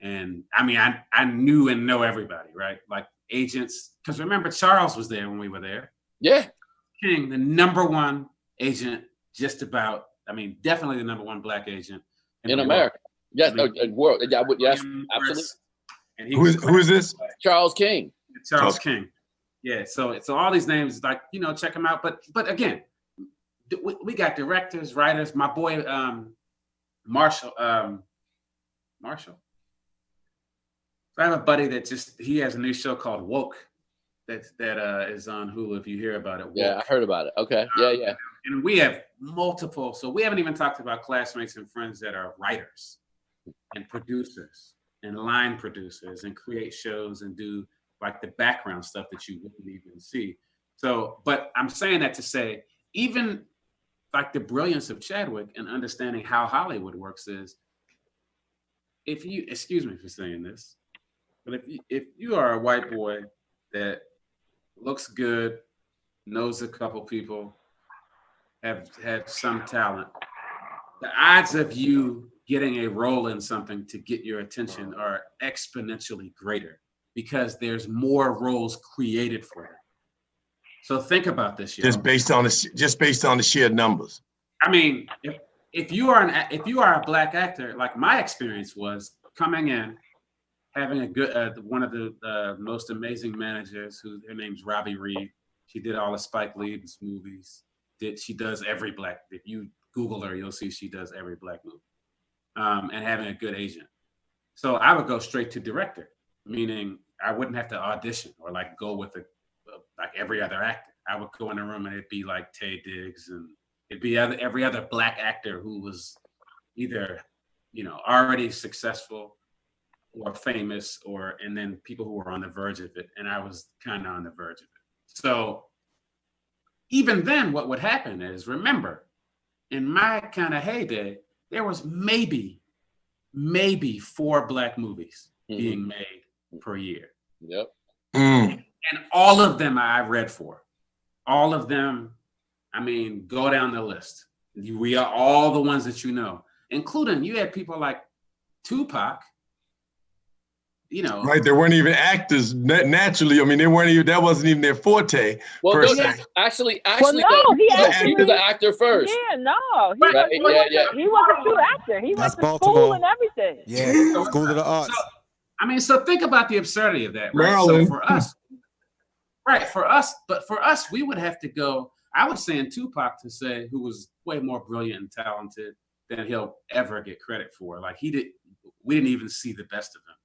And I mean, I knew and know everybody, right? Like agents, because remember, Charles was there when we were there. Yeah. King, the #1 agent, just about. I mean, definitely the #1 black agent in America. Yes, world. Yeah, yes, absolutely. And who is this? Charles King. Charles King. Yeah. So all these names, like, check them out. But again, we got directors, writers. My boy Marshall. Marshall. I have a buddy that he has a new show called Woke that is on Hulu. If you hear about it, Woke. Yeah, I heard about it. Okay, yeah. And we have multiple. So we haven't even talked about classmates and friends that are writers and producers and line producers and create shows and do like the background stuff that you wouldn't even see. So, but I'm saying that to say, even like the brilliance of Chadwick and understanding how Hollywood works is, if you, excuse me for saying this, but if you are a white boy that looks good, knows a couple people, have some talent, the odds of you getting a role in something to get your attention are exponentially greater because there's more roles created for them. So think about this, y'all. Just based on the sheer numbers. I mean, if you are a black actor, like my experience was coming in, having a good one of the most amazing managers, her name's Robbie Reed. She did all the Spike Lee's movies. She does every black. If you Google her, you'll see she does every black movie. And having a good agent. So I would go straight to director, meaning I wouldn't have to audition or like go with like every other actor. I would go in the room and it'd be like Taye Diggs and it'd be every other black actor who was either, already successful or famous and then people who were on the verge of it. And I was kind of on the verge of it. So even then what would happen is, remember, in my kind of heyday, there was maybe 4 black movies being made per year. Yep. Mm. And all of them I read for. All of them, I mean, go down the list. We are all the ones that including you had people like Tupac. Right, they weren't even actors naturally. I mean, that wasn't even their forte. Well, actually, well, no, he was an actor first. Yeah, no, he was a true actor. He went to school and everything. Yeah, School of the Arts. So think about the absurdity of that, right? Maryland. So for us, we would have to go. I was saying Tupac to say, who was way more brilliant and talented than he'll ever get credit for. Like we didn't even see the best of him.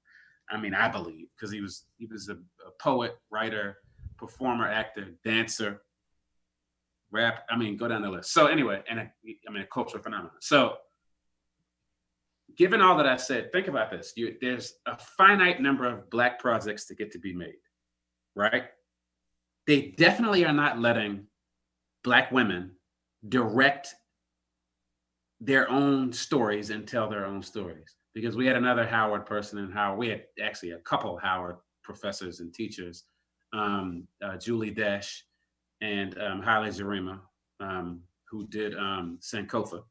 I mean, I believe, because he was a poet, writer, performer, actor, dancer, rap. I mean, go down the list. So anyway, a cultural phenomenon. So given all that I said, think about this. There's a finite number of black projects to get to be made, right? They definitely are not letting black women direct their own stories and tell their own stories. Because we had another Howard person in Howard. We had actually a couple Howard professors and teachers, Julie Dash and Haile Jarima, who did Sankofa,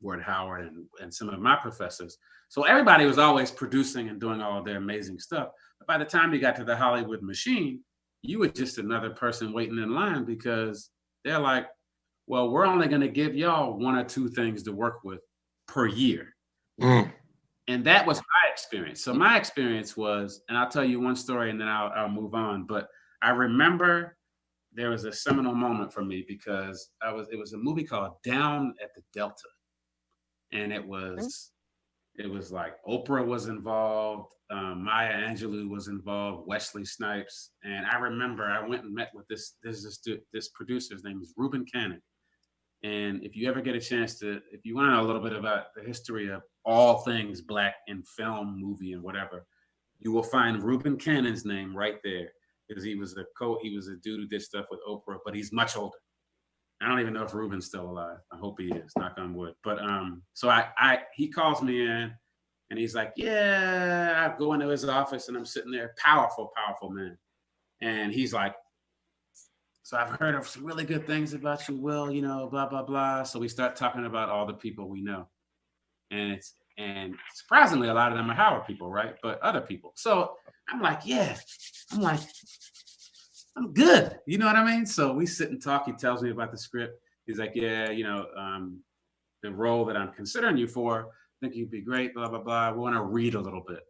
were at Howard, and some of my professors. So everybody was always producing and doing all of their amazing stuff. But by the time you got to the Hollywood machine, you were just another person waiting in line because they're like, well, we're only going to give y'all 1 or 2 things to work with per year. Mm. And that was my experience. So my experience was, and I'll tell you one story and then I'll move on. But I remember there was a seminal moment for me because it was a movie called Down at the Delta. And it was like Oprah was involved, Maya Angelou was involved, Wesley Snipes. And I remember I went and met with this producer. His name is Reuben Cannon. And if you ever get a chance if you want to know a little bit about the history of all things black in film, movie, and whatever, you will find Reuben Cannon's name right there because he was a dude who did stuff with Oprah, but he's much older. I don't even know if Reuben's still alive. I hope he is, knock on wood. But so he calls me in and he's like, yeah, I go into his office and I'm sitting there, powerful, powerful man. And he's like, so I've heard of some really good things about you, Will, blah, blah, blah. So we start talking about all the people we know. And surprisingly, a lot of them are Howard people, right? But other people. So I'm like, yeah. I'm I'm good. You know what I mean? So we sit and talk. He tells me about the script. He's like, yeah, the role that I'm considering you for, I think you'd be great, blah, blah, blah. We want to read a little bit.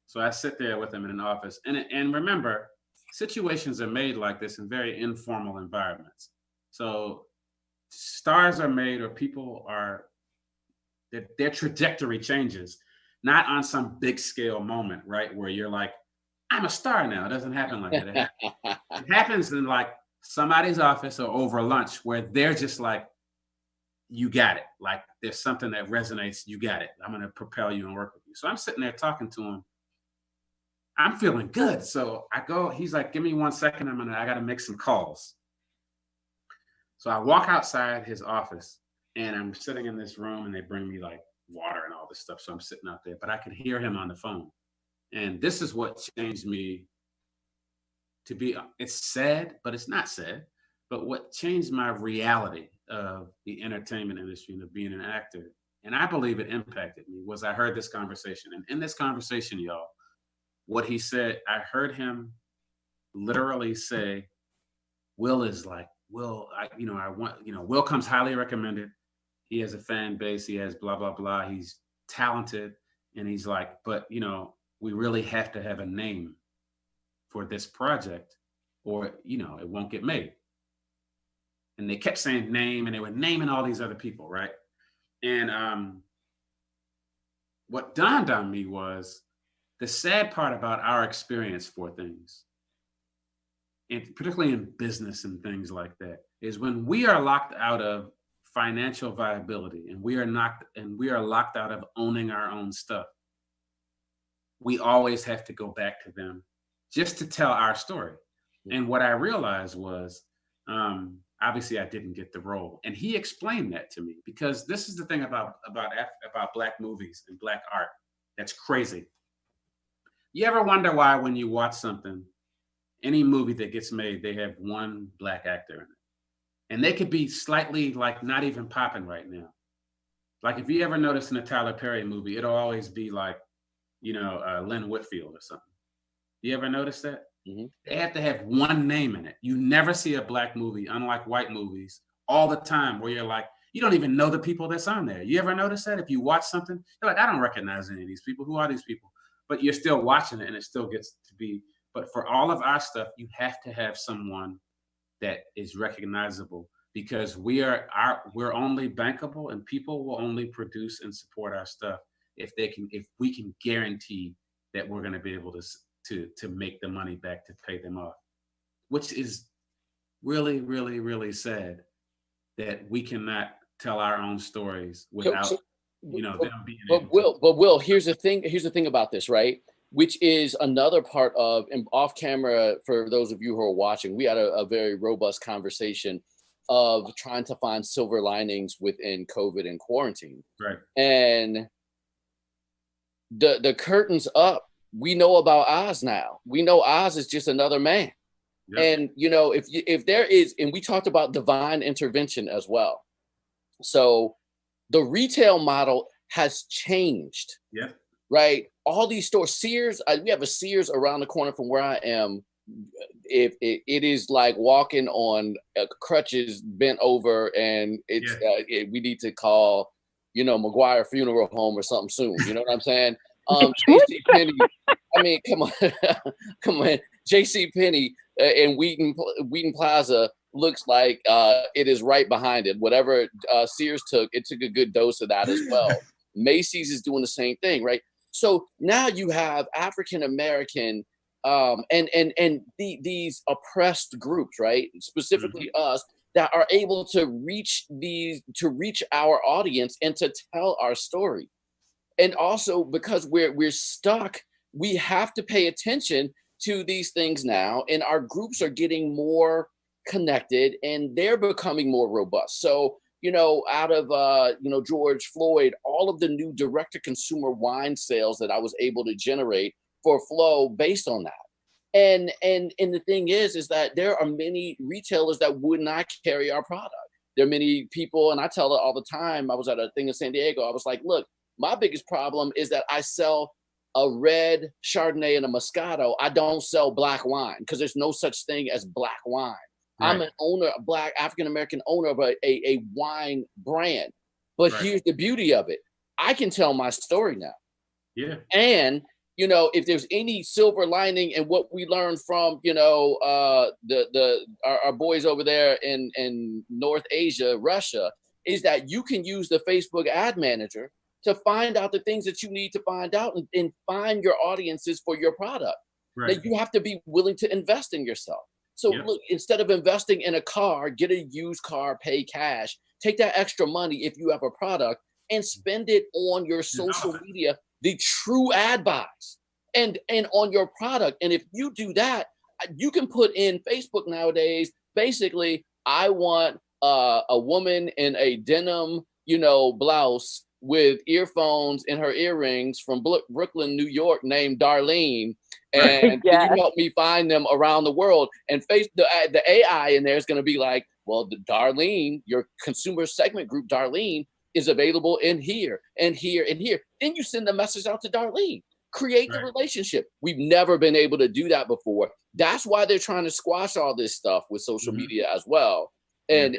So I sit there with him in an office. And remember, situations are made like this in very informal environments. So stars are made, or people are, their trajectory changes, not on some big scale moment, right? Where you're like, I'm a star now. It doesn't happen like that. It happens in like somebody's office or over lunch where they're just like, you got it. Like there's something that resonates. You got it. I'm going to propel you and work with you. So I'm sitting there talking to him. I'm feeling good. So I go, he's like, give me 1 second. I got to make some calls. So I walk outside his office and I'm sitting in this room and they bring me like water and all this stuff. So I'm sitting out there, but I could hear him on the phone. And this is what changed me to be, it's sad, but it's not sad. But what changed my reality of the entertainment industry and of being an actor, and I believe it impacted me, was I heard this conversation. And in this conversation, y'all, what he said, I heard him literally say, Will is like, Will, Will comes highly recommended. He has a fan base. He has blah, blah, blah. He's talented. And he's like, but, we really have to have a name for this project or, it won't get made. And they kept saying name and they were naming all these other people, right? And what dawned on me was the sad part about our experience for things, and particularly in business and things like that, is when we are locked out of financial viability and we are locked out of owning our own stuff, we always have to go back to them just to tell our story. And what I realized was, obviously I didn't get the role. And he explained that to me, because this is the thing about Black movies and Black art that's crazy. You ever wonder why when you watch something, any movie that gets made, they have one Black actor in it? And they could be slightly like not even popping right now. Like if you ever notice in a Tyler Perry movie, it'll always be like, Lynn Whitfield or something. You ever notice that? Mm-hmm. They have to have one name in it. You never see a Black movie, unlike white movies, all the time where you're like, you don't even know the people that's on there. You ever notice that? If you watch something, you're like, I don't recognize any of these people. Who are these people? But you're still watching it and it still gets to be. But for all of our stuff, you have to have someone that is recognizable, because we're only bankable, and people will only produce and support our stuff if we can guarantee that we're going to be able to make the money back to pay them off, which is really, really, really sad that we cannot tell our own stories without them being able to. But Will, here's the thing about this, right? Which is another part of, and off camera, for those of you who are watching, we had a very robust conversation of trying to find silver linings within COVID and quarantine. Right. And the curtain's up. We know about Oz now. We know Oz is just another man. Yep. And if there is, and we talked about divine intervention as well. So the retail model has changed. Yeah. Right. All these stores, Sears, we have a Sears around the corner from where I am. If it is like walking on crutches, bent over, and we need to call, McGuire Funeral Home or something soon. You know what I'm saying? JC Penney. I mean, come on. JC Penney and Wheaton Plaza looks like it is right behind it. Whatever Sears took, it took a good dose of that as well. Macy's is doing the same thing, right? So now you have African American and these oppressed groups, right? Specifically us, that are able to reach our audience and to tell our story. And also because we're stuck, we have to pay attention to these things now, and our groups are getting more connected and they're becoming more robust. So, out of George Floyd, all of the new direct-to-consumer wine sales that I was able to generate for Flow based on that. And the thing is that there are many retailers that would not carry our product. There are many people, and I tell it all the time. I was at a thing in San Diego. I was like, look, my biggest problem is that I sell a red Chardonnay and a Moscato, I don't sell black wine because there's no such thing as black wine. Right. I'm an owner, a black African-American owner of a wine brand. But here's the beauty of it. I can tell my story now. Yeah. And, you know, if there's any silver lining in what we learned from, you know, our boys over there in North Asia, Russia, is that you can use the Facebook ad manager to find out the things that you need to find out and find your audiences for your product. Right. Now, you have to be willing to invest in yourself. So look, instead of investing in a car, get a used car, pay cash, take that extra money if you have a product and spend it on your social media, the true ad buys and on your product. And if you do that, you can put in Facebook nowadays, basically, I want a woman in a denim, you know, blouse with earphones and her earrings from Brooklyn, New York, named Darlene. And can you help me find them around the world? And the AI in there is going to be like, well, the Darlene, your consumer segment group, Darlene, is available in here and here and here. Then you send the message out to Darlene. Create the relationship. We've never been able to do that before. That's why they're trying to squash all this stuff with social media as well. And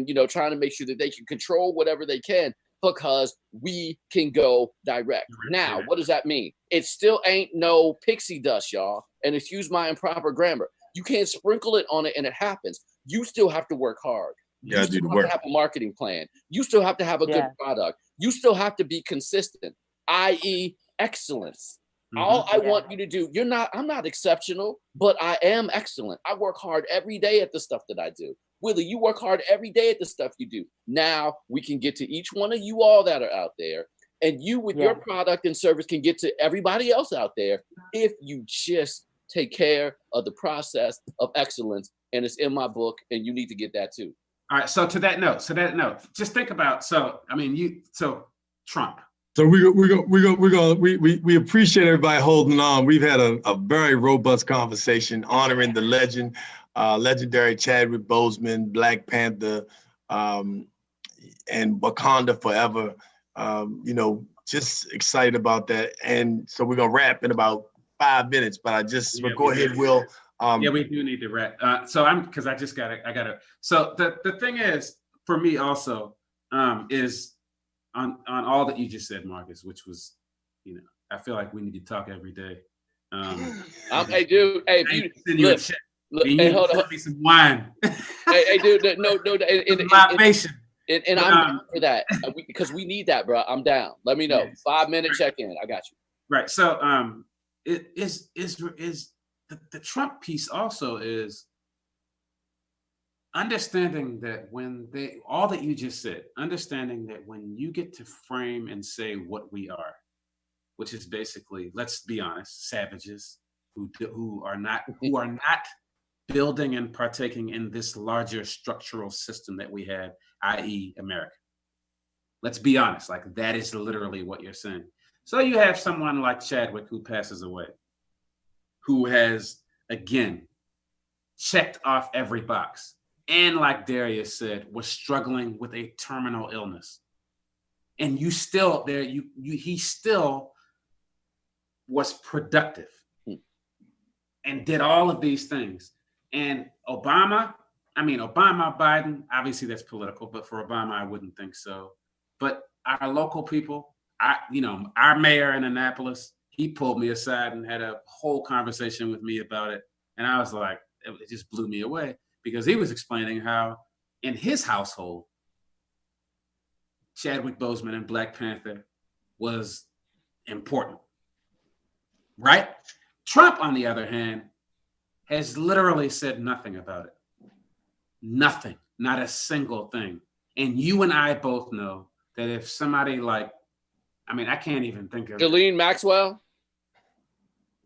you know, trying to make sure that they can control whatever they can, because we can go direct. Now, what does that mean? It still ain't no pixie dust, y'all. And excuse my improper grammar. You can't sprinkle it on it and it happens. You still have to work hard. You still have to have a marketing plan. You still have to have a good product. You still have to be consistent, i.e. excellence. All I want you to do, I'm not exceptional, but I am excellent. I work hard every day at the stuff that I do. Willie, you work hard every day at the stuff you do. Now we can get to each one of you all that are out there, and you with your product and service can get to everybody else out there if you just take care of the process of excellence. And it's in my book, and you need to get that too. All right. So to that note, just think about, Trump. So we appreciate everybody holding on. We've had a very robust conversation honoring the legend, legendary Chadwick Boseman, Black Panther, and Wakanda Forever. You know, just excited about that. And so we're gonna wrap in about 5 minutes. But go ahead, Will. We do need to wrap. Because I gotta. So the thing is, for me also, is on all that you just said, Marcus, which was, you know, I feel like we need to talk every day. Hey, dude. Hey, if you send you a check. Hey, hold on. Me some wine. hey, dude. No. And I'm down for that because we need that, bro. I'm down. Let me know. 5 minute check in. I got you. Right. So, it is the Trump piece also is understanding that all that you just said, understanding that when you get to frame and say what we are, which is basically, let's be honest, savages who are not building and partaking in this larger structural system that we have, i.e. America. Let's be honest, like that is literally what you're saying. So you have someone like Chadwick who passes away, who has, again, checked off every box. And like Darius said, was struggling with a terminal illness. And he still was productive and did all of these things. And Obama, Biden, obviously that's political, but for Obama, I wouldn't think so. But our local people, our mayor in Annapolis, he pulled me aside and had a whole conversation with me about it. And I was like, it just blew me away because he was explaining how in his household, Chadwick Boseman and Black Panther was important, right? Trump, on the other hand, has literally said nothing about it. Nothing, not a single thing. And you and I both know that if somebody like, I can't even think of Ghislaine Maxwell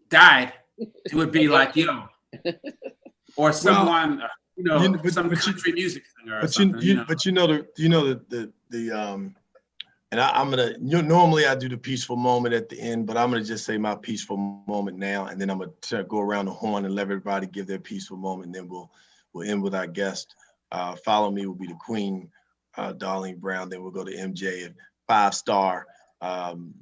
died, it would be like, or someone, some country music singer or something. And I'm gonna. Normally I do the peaceful moment at the end, but I'm gonna just say my peaceful moment now, and then I'm gonna go around the horn and let everybody give their peaceful moment, and then we'll end with our guest. Follow me will be the Queen, Darlene Brown. Then we'll go to MJ and 5Starr, And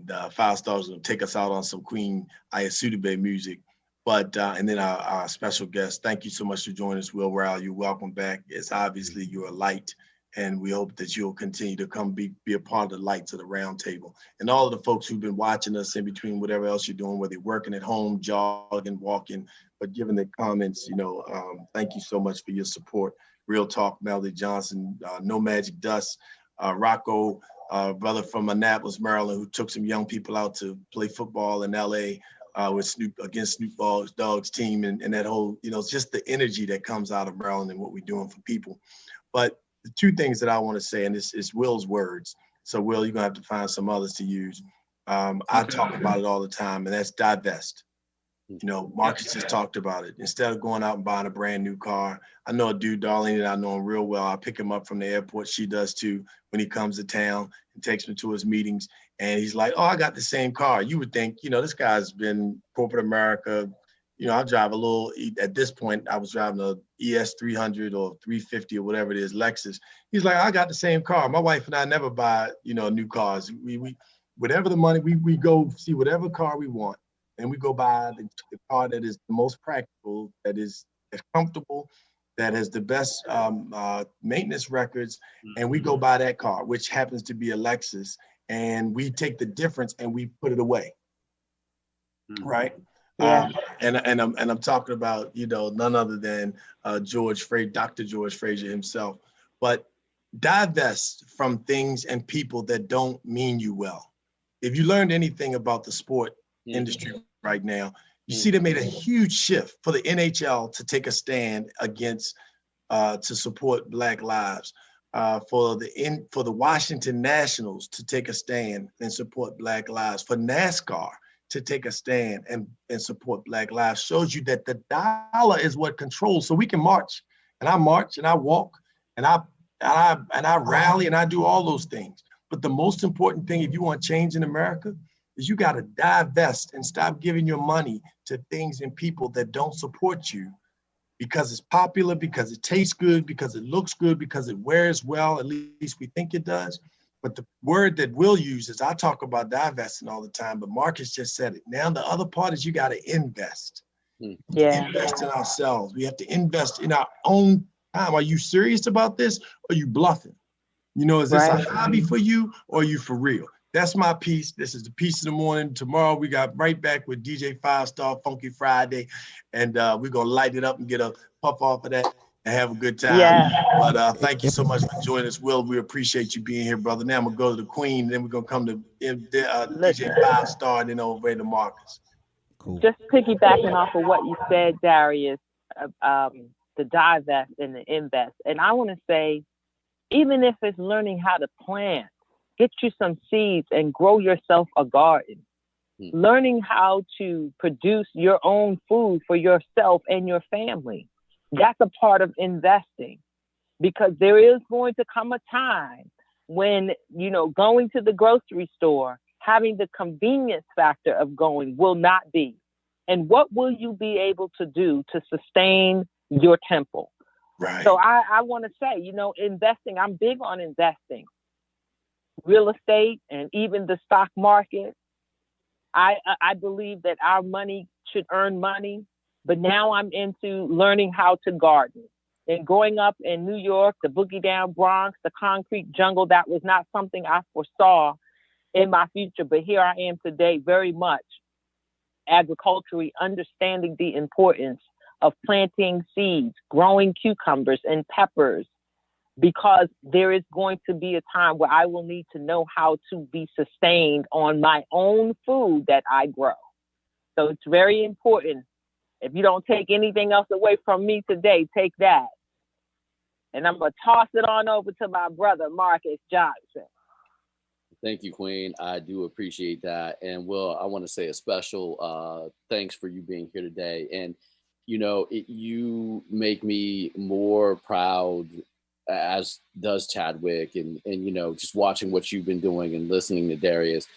5Starr is going to take us out on some Queen Ayasudebe music. But and then our special guest, thank you so much for joining us, Will Rowell. You're welcome back. It's obviously you're a light, and we hope that you'll continue to come be a part of the lights of the round table. And all of the folks who've been watching us in between whatever else you're doing, whether you're working at home, jogging, walking, but giving the comments, thank you so much for your support. Real Talk, Melody Johnson, No Magic Dust, Rocco, brother from Annapolis, Maryland, who took some young people out to play football in LA. With against Snoop Dogg's team and that whole, just the energy that comes out of Maryland and what we're doing for people. But the two things that I want to say, and this is Will's words. So Will, you're gonna have to find some others to use. I talk about it all the time, and that's divest. Marcus just talked about it. Instead of going out and buying a brand new car, I know a dude, Darlene, that I know him real well. I pick him up from the airport. She does too. When he comes to town and takes me to his meetings, and he's like, "Oh, I got the same car." You would think, this guy's been corporate America. I drive a little. At this point, I was driving a ES 300 or 350 or whatever it is, Lexus. He's like, "I got the same car." My wife and I never buy, new cars. We whatever the money, we go see whatever car we want. And we go buy the car that is the most practical, that is comfortable, that has the best maintenance records, and we go buy that car, which happens to be a Lexus, and we take the difference and we put it away, right? Yeah. And I'm talking about none other than Dr. George Frazier himself. But divest from things and people that don't mean you well. If you learned anything about the sport industry right now, you see they made a huge shift for the NHL to take a stand against to support Black lives, for the Washington Nationals to take a stand and support Black lives, for NASCAR to take a stand and support Black lives. Shows you that the dollar is what controls. So we can march and I walk and I rally and I do all those things. But the most important thing, if you want change in America, is you got to divest and stop giving your money to things and people that don't support you because it's popular, because it tastes good, because it looks good, because it wears well, at least we think it does. But the word that we'll use is, I talk about divesting all the time, but Marcus just said it. Now the other part is you got to invest. Yeah. Invest in ourselves. We have to invest in our own time. Are you serious about this, or are you bluffing? Is this a hobby for you, or are you for real? That's my piece. This is the piece of the morning. Tomorrow we got right back with Dj5Starr, Funky Friday, and we're gonna light it up and get a puff off of that and have a good time. Yeah. But thank you so much for joining us, Will. We appreciate you being here, brother. Now I'm gonna go to the Queen, then we're gonna come to Dj5Starr, and then over to Marcus. Cool. Just piggybacking off of what you said, Darius, the divest and the invest. And I want to say, even if it's learning how to plant, get you some seeds and grow yourself a garden. Learning how to produce your own food for yourself and your family. That's a part of investing, because there is going to come a time when, going to the grocery store, having the convenience factor of going will not be. And what will you be able to do to sustain your temple? Right. So I want to say, investing, I'm big on investing. Real estate and even the stock market. I believe that our money should earn money, but now I'm into learning how to garden. And growing up in New York, the boogie down Bronx, the concrete jungle, that was not something I foresaw in my future. But here I am today, very much agriculturally understanding the importance of planting seeds, growing cucumbers and peppers, because there is going to be a time where I will need to know how to be sustained on my own food that I grow. So it's very important. If you don't take anything else away from me today, take that. And I'm going to toss it on over to my brother, Marcus Johnson. Thank you, Queen. I do appreciate that. And Will, I want to say a special thanks for you being here today. And, you make me more proud, as does Chadwick, and just watching what you've been doing and listening to Darius,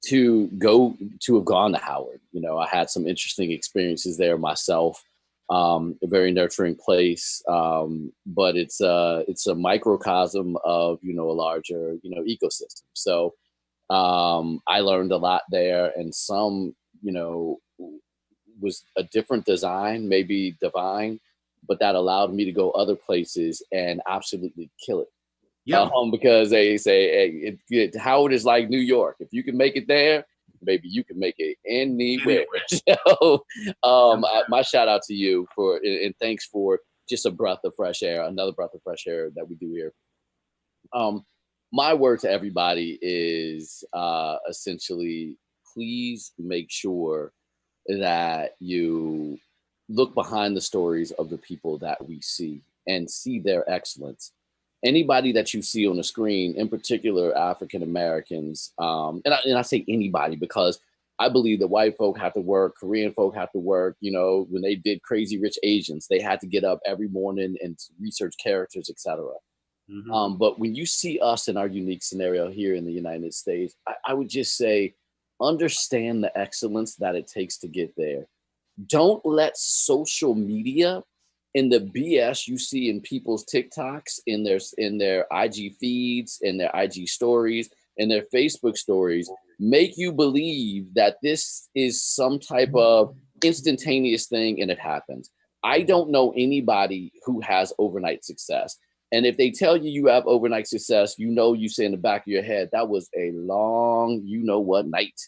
to have gone to Howard. I had some interesting experiences there myself. A very nurturing place, but it's a microcosm of a larger ecosystem. So I learned a lot there, and some, was a different design, maybe divine, but that allowed me to go other places and absolutely kill it. Yep. Because they say, hey, Howard is like New York. If you can make it there, maybe you can make it anywhere. So, my shout out to you and thanks for just a breath of fresh air, another breath of fresh air that we do here. My word to everybody is essentially, please make sure that you look behind the stories of the people that we see and see their excellence. Anybody that you see on the screen, in particular African Americans, and I say anybody because I believe that white folk have to work, Korean folk have to work. When they did Crazy Rich Asians, they had to get up every morning and research characters, etc. Mm-hmm. But when you see us in our unique scenario here in the United States, I would just say, understand the excellence that it takes to get there. Don't let social media and the BS you see in people's TikToks, in their IG feeds, in their IG stories, in their Facebook stories, make you believe that this is some type of instantaneous thing and it happens. I don't know anybody who has overnight success. And if they tell you have overnight success, you say in the back of your head, that was a long, night,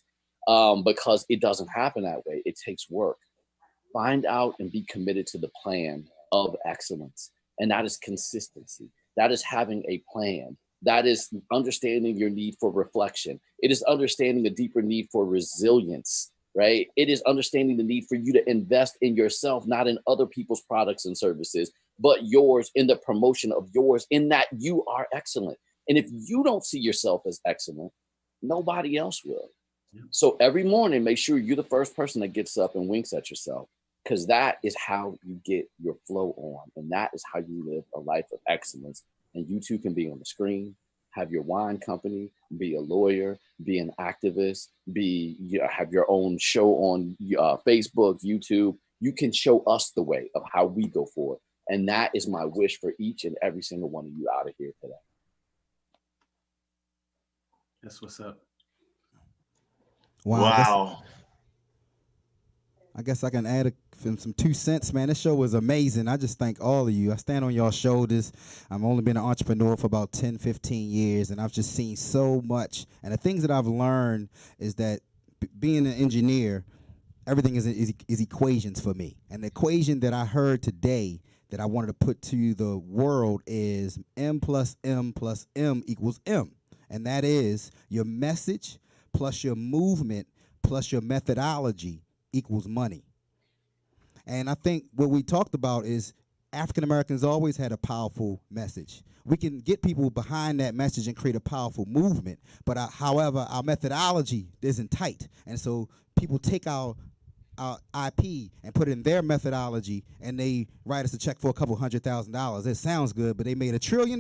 because it doesn't happen that way. It takes work. Find out and be committed to the plan of excellence. And that is consistency. That is having a plan. That is understanding your need for reflection. It is understanding the deeper need for resilience, right? It is understanding the need for you to invest in yourself, not in other people's products and services, but yours, in the promotion of yours, in that you are excellent. And if you don't see yourself as excellent, nobody else will. Yeah. So every morning, make sure you're the first person that gets up and winks at yourself, because that is how you get your flow on. And that is how you live a life of excellence. And you too can be on the screen, have your wine company, be a lawyer, be an activist, have your own show on Facebook, YouTube. You can show us the way of how we go forward. And that is my wish for each and every single one of you out of here today. That's what's up. Wow. I guess I can add some 2 cents, man. This show was amazing. I just thank all of you. I stand on y'all shoulders. I've only been an entrepreneur for about 10, 15 years, and I've just seen so much. And the things that I've learned is that being an engineer, everything is equations for me. And the equation that I heard today that I wanted to put to the world is M plus M plus M equals M. And that is your message plus your movement plus your methodology equals money. And I think what we talked about is African Americans always had a powerful message. We can get people behind that message and create a powerful movement, but however, our methodology isn't tight. And so people take our IP and put it in their methodology, and they write us a check for a couple $100,000. It sounds good, but they made $1 trillion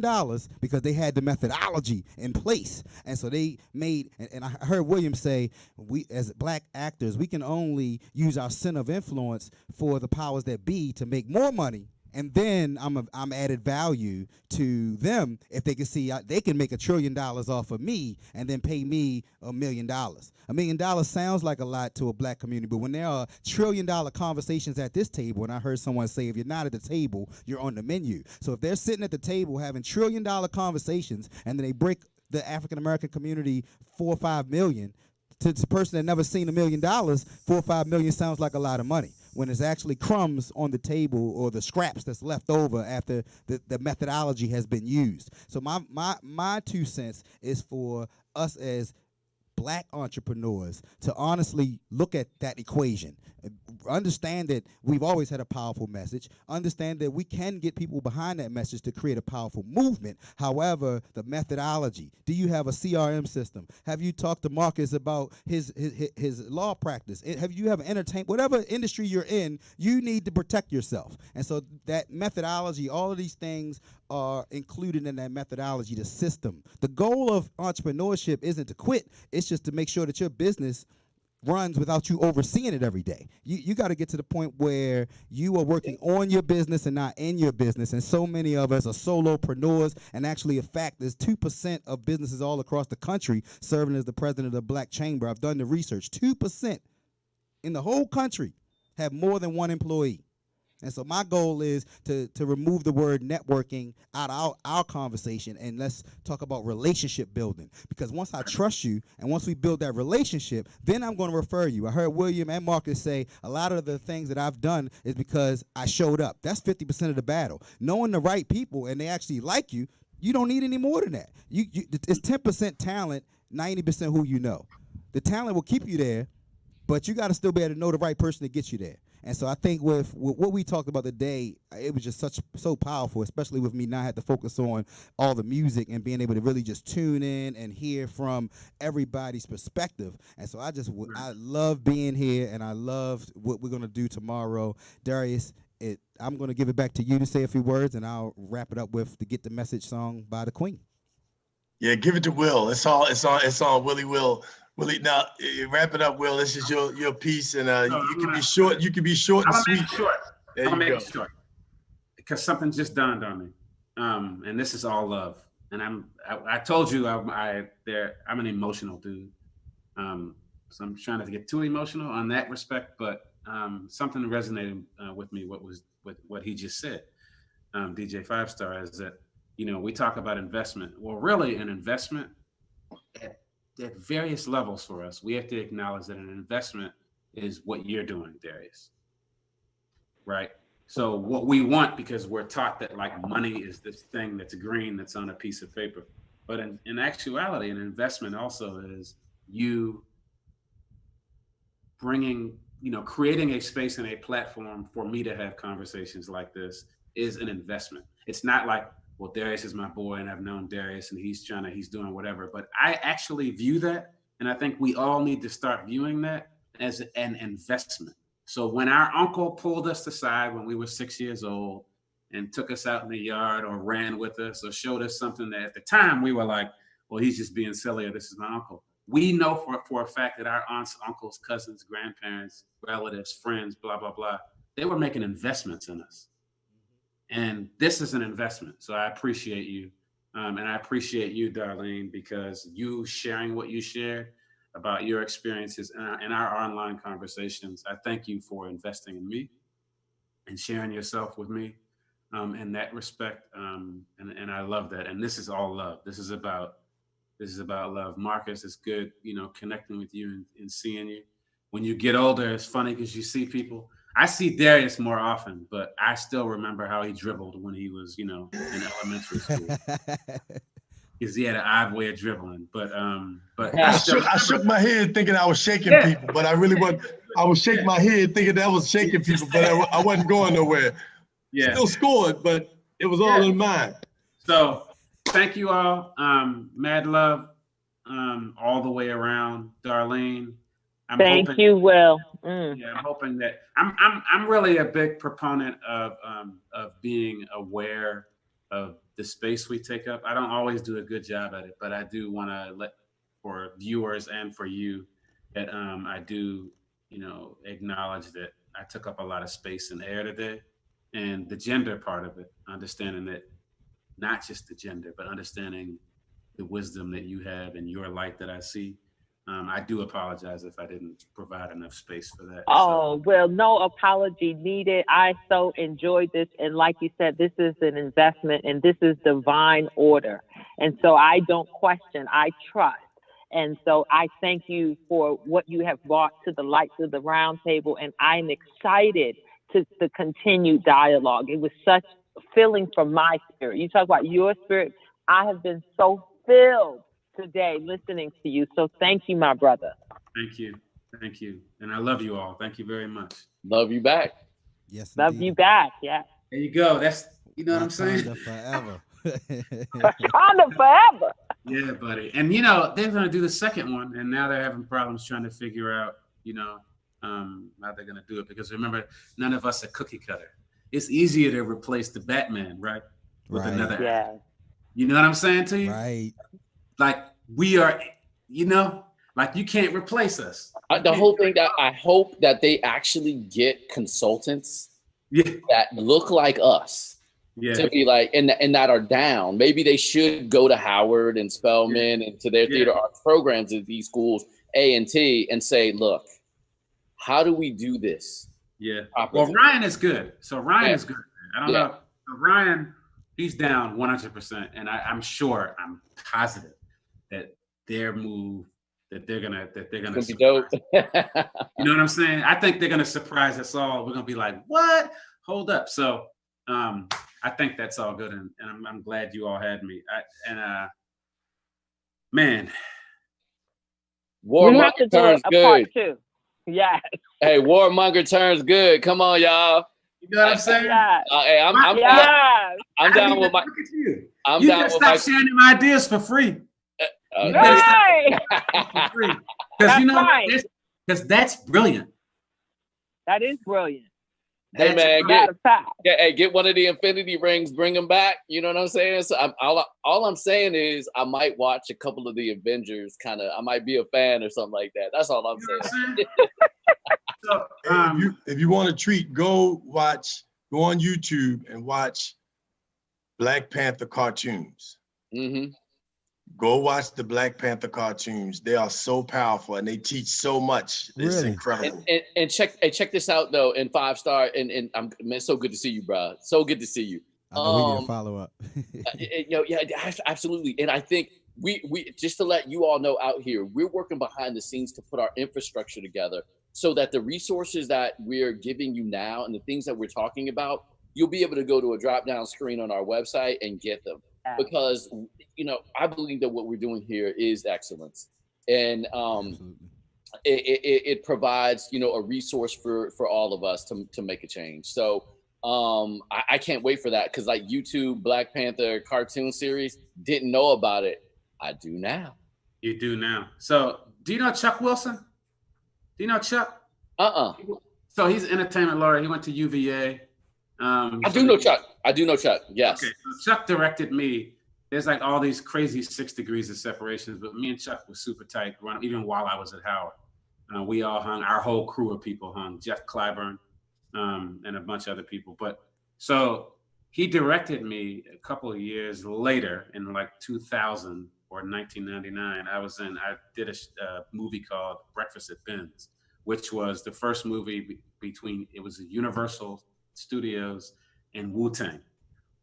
because they had the methodology in place. And so they made, and I heard William say, we as black actors, we can only use our center of influence for the powers that be to make more money. And then I'm added value to them if they can see they can make $1 trillion off of me and then pay me $1 million. $1 million sounds like a lot to a black community, but when there are $1 trillion conversations at this table, and I heard someone say, if you're not at the table, you're on the menu. So if they're sitting at the table having $1 trillion conversations and then they break the African American community 4 or 5 million, to the person that never seen $1 million, 4 or 5 million sounds like a lot of money, when it's actually crumbs on the table or the scraps that's left over after the methodology has been used. So my 2 cents is for us as black entrepreneurs to honestly look at that equation. Understand that we've always had a powerful message. Understand that we can get people behind that message to create a powerful movement. However, the methodology. Do you have a CRM system? Have you talked to Marcus about his law practice? Have you ever entertained, whatever industry you're in, you need to protect yourself. And so that methodology, all of these things are included in that methodology, the system. The goal of entrepreneurship isn't to quit. It's just to make sure that your business runs without you overseeing it every day. You got to get to the point where you are working on your business and not in your business. And so many of us are solopreneurs. And actually, in fact, there's 2% of businesses all across the country serving as the president of the Black Chamber. I've done the research. 2% in the whole country have more than one employee. And so my goal is to remove the word networking out of our conversation, and let's talk about relationship building. Because once I trust you and once we build that relationship, then I'm going to refer you. I heard William and Marcus say a lot of the things that I've done is because I showed up. That's 50% of the battle. Knowing the right people and they actually like you, you don't need any more than that. It's 10% talent, 90% who you know. The talent will keep you there, but you got to still be able to know the right person to get you there. And so I think with what we talked about today, it was just so powerful, especially with me not having to focus on all the music and being able to really just tune in and hear from everybody's perspective. And so I love being here, and I love what we're going to do tomorrow. Darius, I'm going to give it back to you to say a few words, and I'll wrap it up with the Get the Message song by the Queen. Yeah, give it to Will. It's on Willie Will. Willie, now wrap it up, Will. This is your piece, and you can be short. You can be short and sweet. I'm gonna make it short because something just dawned on me, and this is all love. And I told you I'm an emotional dude, so I'm trying not to get too emotional on that respect. But something resonated with me. What he just said, DJ5Starr, is that we talk about investment. Well, really, an investment at various levels for us, we have to acknowledge that an investment is what you're doing, Darius. Right? So what we want, because we're taught that like money is this thing that's green that's on a piece of paper. But in actuality, an investment also is you bringing, creating a space and a platform for me to have conversations like this is an investment. It's not like, well, Darius is my boy and I've known Darius and he's doing whatever. But I actually view that, and I think we all need to start viewing that as an investment. So when our uncle pulled us aside when we were 6 years old and took us out in the yard or ran with us or showed us something that at the time we were like, well, he's just being silly, or this is my uncle. We know for a fact that our aunts, uncles, cousins, grandparents, relatives, friends, blah, blah, blah, they were making investments in us. And this is an investment. So I appreciate you. And I appreciate you, Darlene, because you sharing what you shared about your experiences in our online conversations. I thank you for investing in me and sharing yourself with me in that respect. And I love that. And this is all love. This is about love. Marcus, it's good, connecting with you and seeing you. When you get older, it's funny because you see people. I see Darius more often, but I still remember how he dribbled when he was, in elementary school. Because he had an odd way of dribbling. But I shook my head thinking I was shaking people, but I really wasn't. I was shaking my head thinking that I was shaking people, but I wasn't going nowhere. Yeah. Still scored, but it was all in mind. So thank you all. Mad love all the way around, Darlene. Thank you, Will. Yeah, I'm hoping that I'm really a big proponent of being aware of the space we take up. I don't always do a good job at it, but I do want to let for viewers and for you that I do, acknowledge that I took up a lot of space and air today, and the gender part of it, understanding that not just the gender, but understanding the wisdom that you have and your light that I see. I do apologize if I didn't provide enough space for that. Oh, well, no apology needed. I so enjoyed this. And like you said, this is an investment and this is divine order. And so I don't question, I trust. And so I thank you for what you have brought to the lights of the round table. And I'm excited to the continued dialogue. It was such filling from my spirit. You talk about your spirit. I have been so filled today listening to you. So thank you, my brother. Thank you. Thank you. And I love you all. Thank you very much. Love you back. Yes. Love you back. Yeah. There you go. That's, what I'm saying? Forever. Wakanda forever. Yeah, buddy. And, they're going to do the second one. And now they're having problems trying to figure out, how they're going to do it. Because remember, none of us are cookie cutter. It's easier to replace the Batman, right? With another. Yeah. You know what I'm saying to you? Right. Like we are, Like you can't replace us. The whole thing that I hope that they actually get consultants that look like us to be like, and that are down. Maybe they should go to Howard and Spelman and to their theater arts programs at these schools, A&T, and say, look, how do we do this? Yeah. Well, Ryan is good. So Ryan is good. I don't know. So Ryan, he's down 100%. And I'm positive that their move, that they're gonna be dope. You know what I'm saying? I think they're gonna surprise us all. We're gonna be like, what? Hold up. So I think that's all good, and I'm glad you all had me. Man, Warmonger turns good. Part two. Yes. Hey, Warmonger turns good. Come on, y'all. You know what I'm saying? Yes. Hey, I'm down with my. You can stop sharing my ideas for free. Right. Because you know, because that's brilliant. That is brilliant. Hey man, get one of the Infinity Rings, bring them back. You know what I'm saying? So all I'm saying is I might watch a couple of the Avengers. I might be a fan or something like that. That's all I'm saying. So, if you want a treat, go on YouTube and watch Black Panther cartoons. Mm-hmm. Go watch the Black Panther cartoons. They are so powerful and they teach so much. It's incredible. And check this out though. In 5Starr, and it's so good to see you, bro. So good to see you. I know we need to follow up. Absolutely. And I think we just to let you all know out here, we're working behind the scenes to put our infrastructure together so that the resources that we're giving you now and the things that we're talking about, you'll be able to go to a drop-down screen on our website and get them. Because I believe that what we're doing here is excellence, and it provides a resource for all of us to make a change. So I can't wait for that, because like YouTube Black Panther cartoon series, didn't know about it. I do now. You do now. So do you know Chuck Wilson? Do you know Chuck? So he's an entertainment lawyer. He went to UVA. I do know Chuck. Yes. Okay. So Chuck directed me. There's like all these crazy 6 degrees of separations, but me and Chuck was super tight. Even while I was at Howard, we all hung. Our whole crew of people hung. Jeff Clyburn, and a bunch of other people. But so he directed me a couple of years later in like 2000 or 1999. I did a movie called Breakfast at Ben's, which was the first movie it was a Universal Studios and Wu-Tang.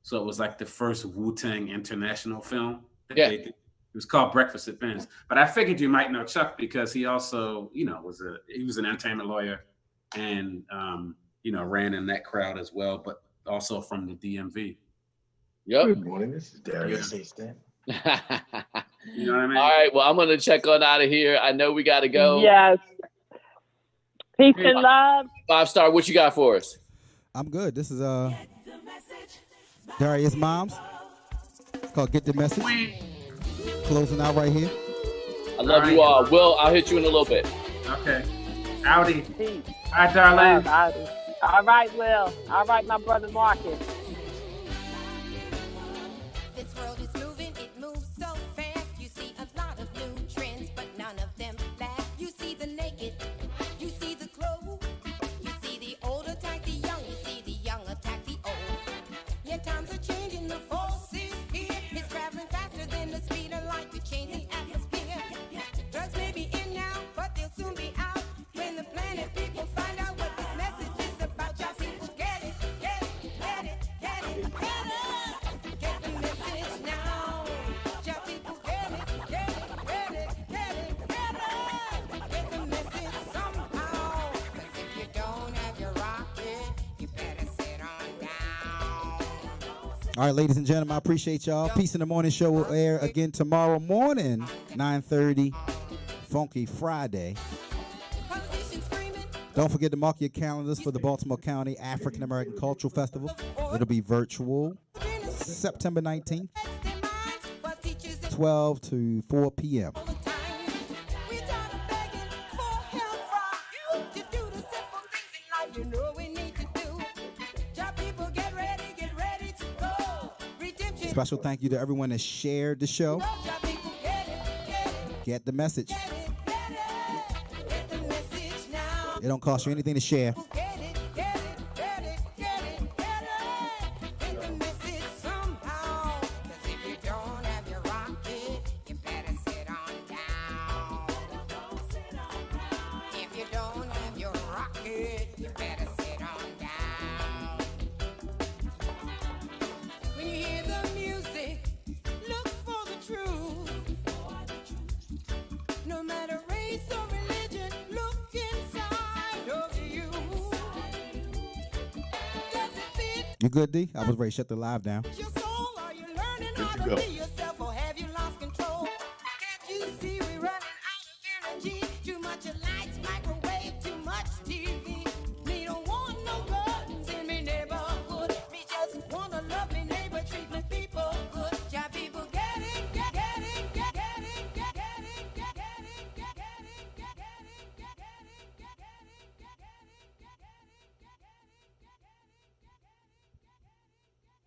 So it was like the first Wu-Tang international film that they did. It was called Breakfast at Ben's. But I figured you might know Chuck because he also, he was an entertainment lawyer and ran in that crowd as well, but also from the DMV. Yep. Good morning. This is Dj5Starr. You know what I mean? All right. Well, I'm gonna check on out of here. I know we gotta go. Yes. Peace and love. 5Starr, what you got for us? I'm good. This is Darius Moms. It's called Get the Message. Closing out right here. I love you all. Will, I'll hit you in a little bit. Okay. Howdy. Peace. Hi, darling. All right, Will. All right, my brother Marcus. This world is moving, it moves so fast. You see a lot of new trends, but none of them last. You see the naked, you see the clothes. You see the old attack the young, you see the young attack the old. Yeah, times are changing, the force is here. It's traveling faster than the speed of light. We're changing atmosphere. Drugs may be in now, but they'll soon be out. When the planet people find out what this message is about, y'all people get it, get it, get it, get it, get it. Get the message now. Y'all people get it, get it, get it, get it, get it. Get the message somehow. 'Cause if you don't have your rocket, you better sit on down. All right, ladies and gentlemen, I appreciate y'all. Peace in the Morning Show will air again tomorrow morning, 9:30, Funky Friday. Don't forget to mark your calendars for the Baltimore County African American Cultural Festival. It'll be virtual September 19th, 12 to 4 p.m. Special thank you to everyone that shared the show. Get the message. It don't cost you anything to share. Get it, get it, get it, get it, get it. Get the message somehow. 'Cause if you don't have your rocket, you better sit on down. If you don't have your rocket, you better sit on down. When you hear the music, look for the truth. No matter race or religion, look inside of you. Does it fit You good, D? I was ready to shut the live down. your soul? Are you learning Good how to to go. be yourself?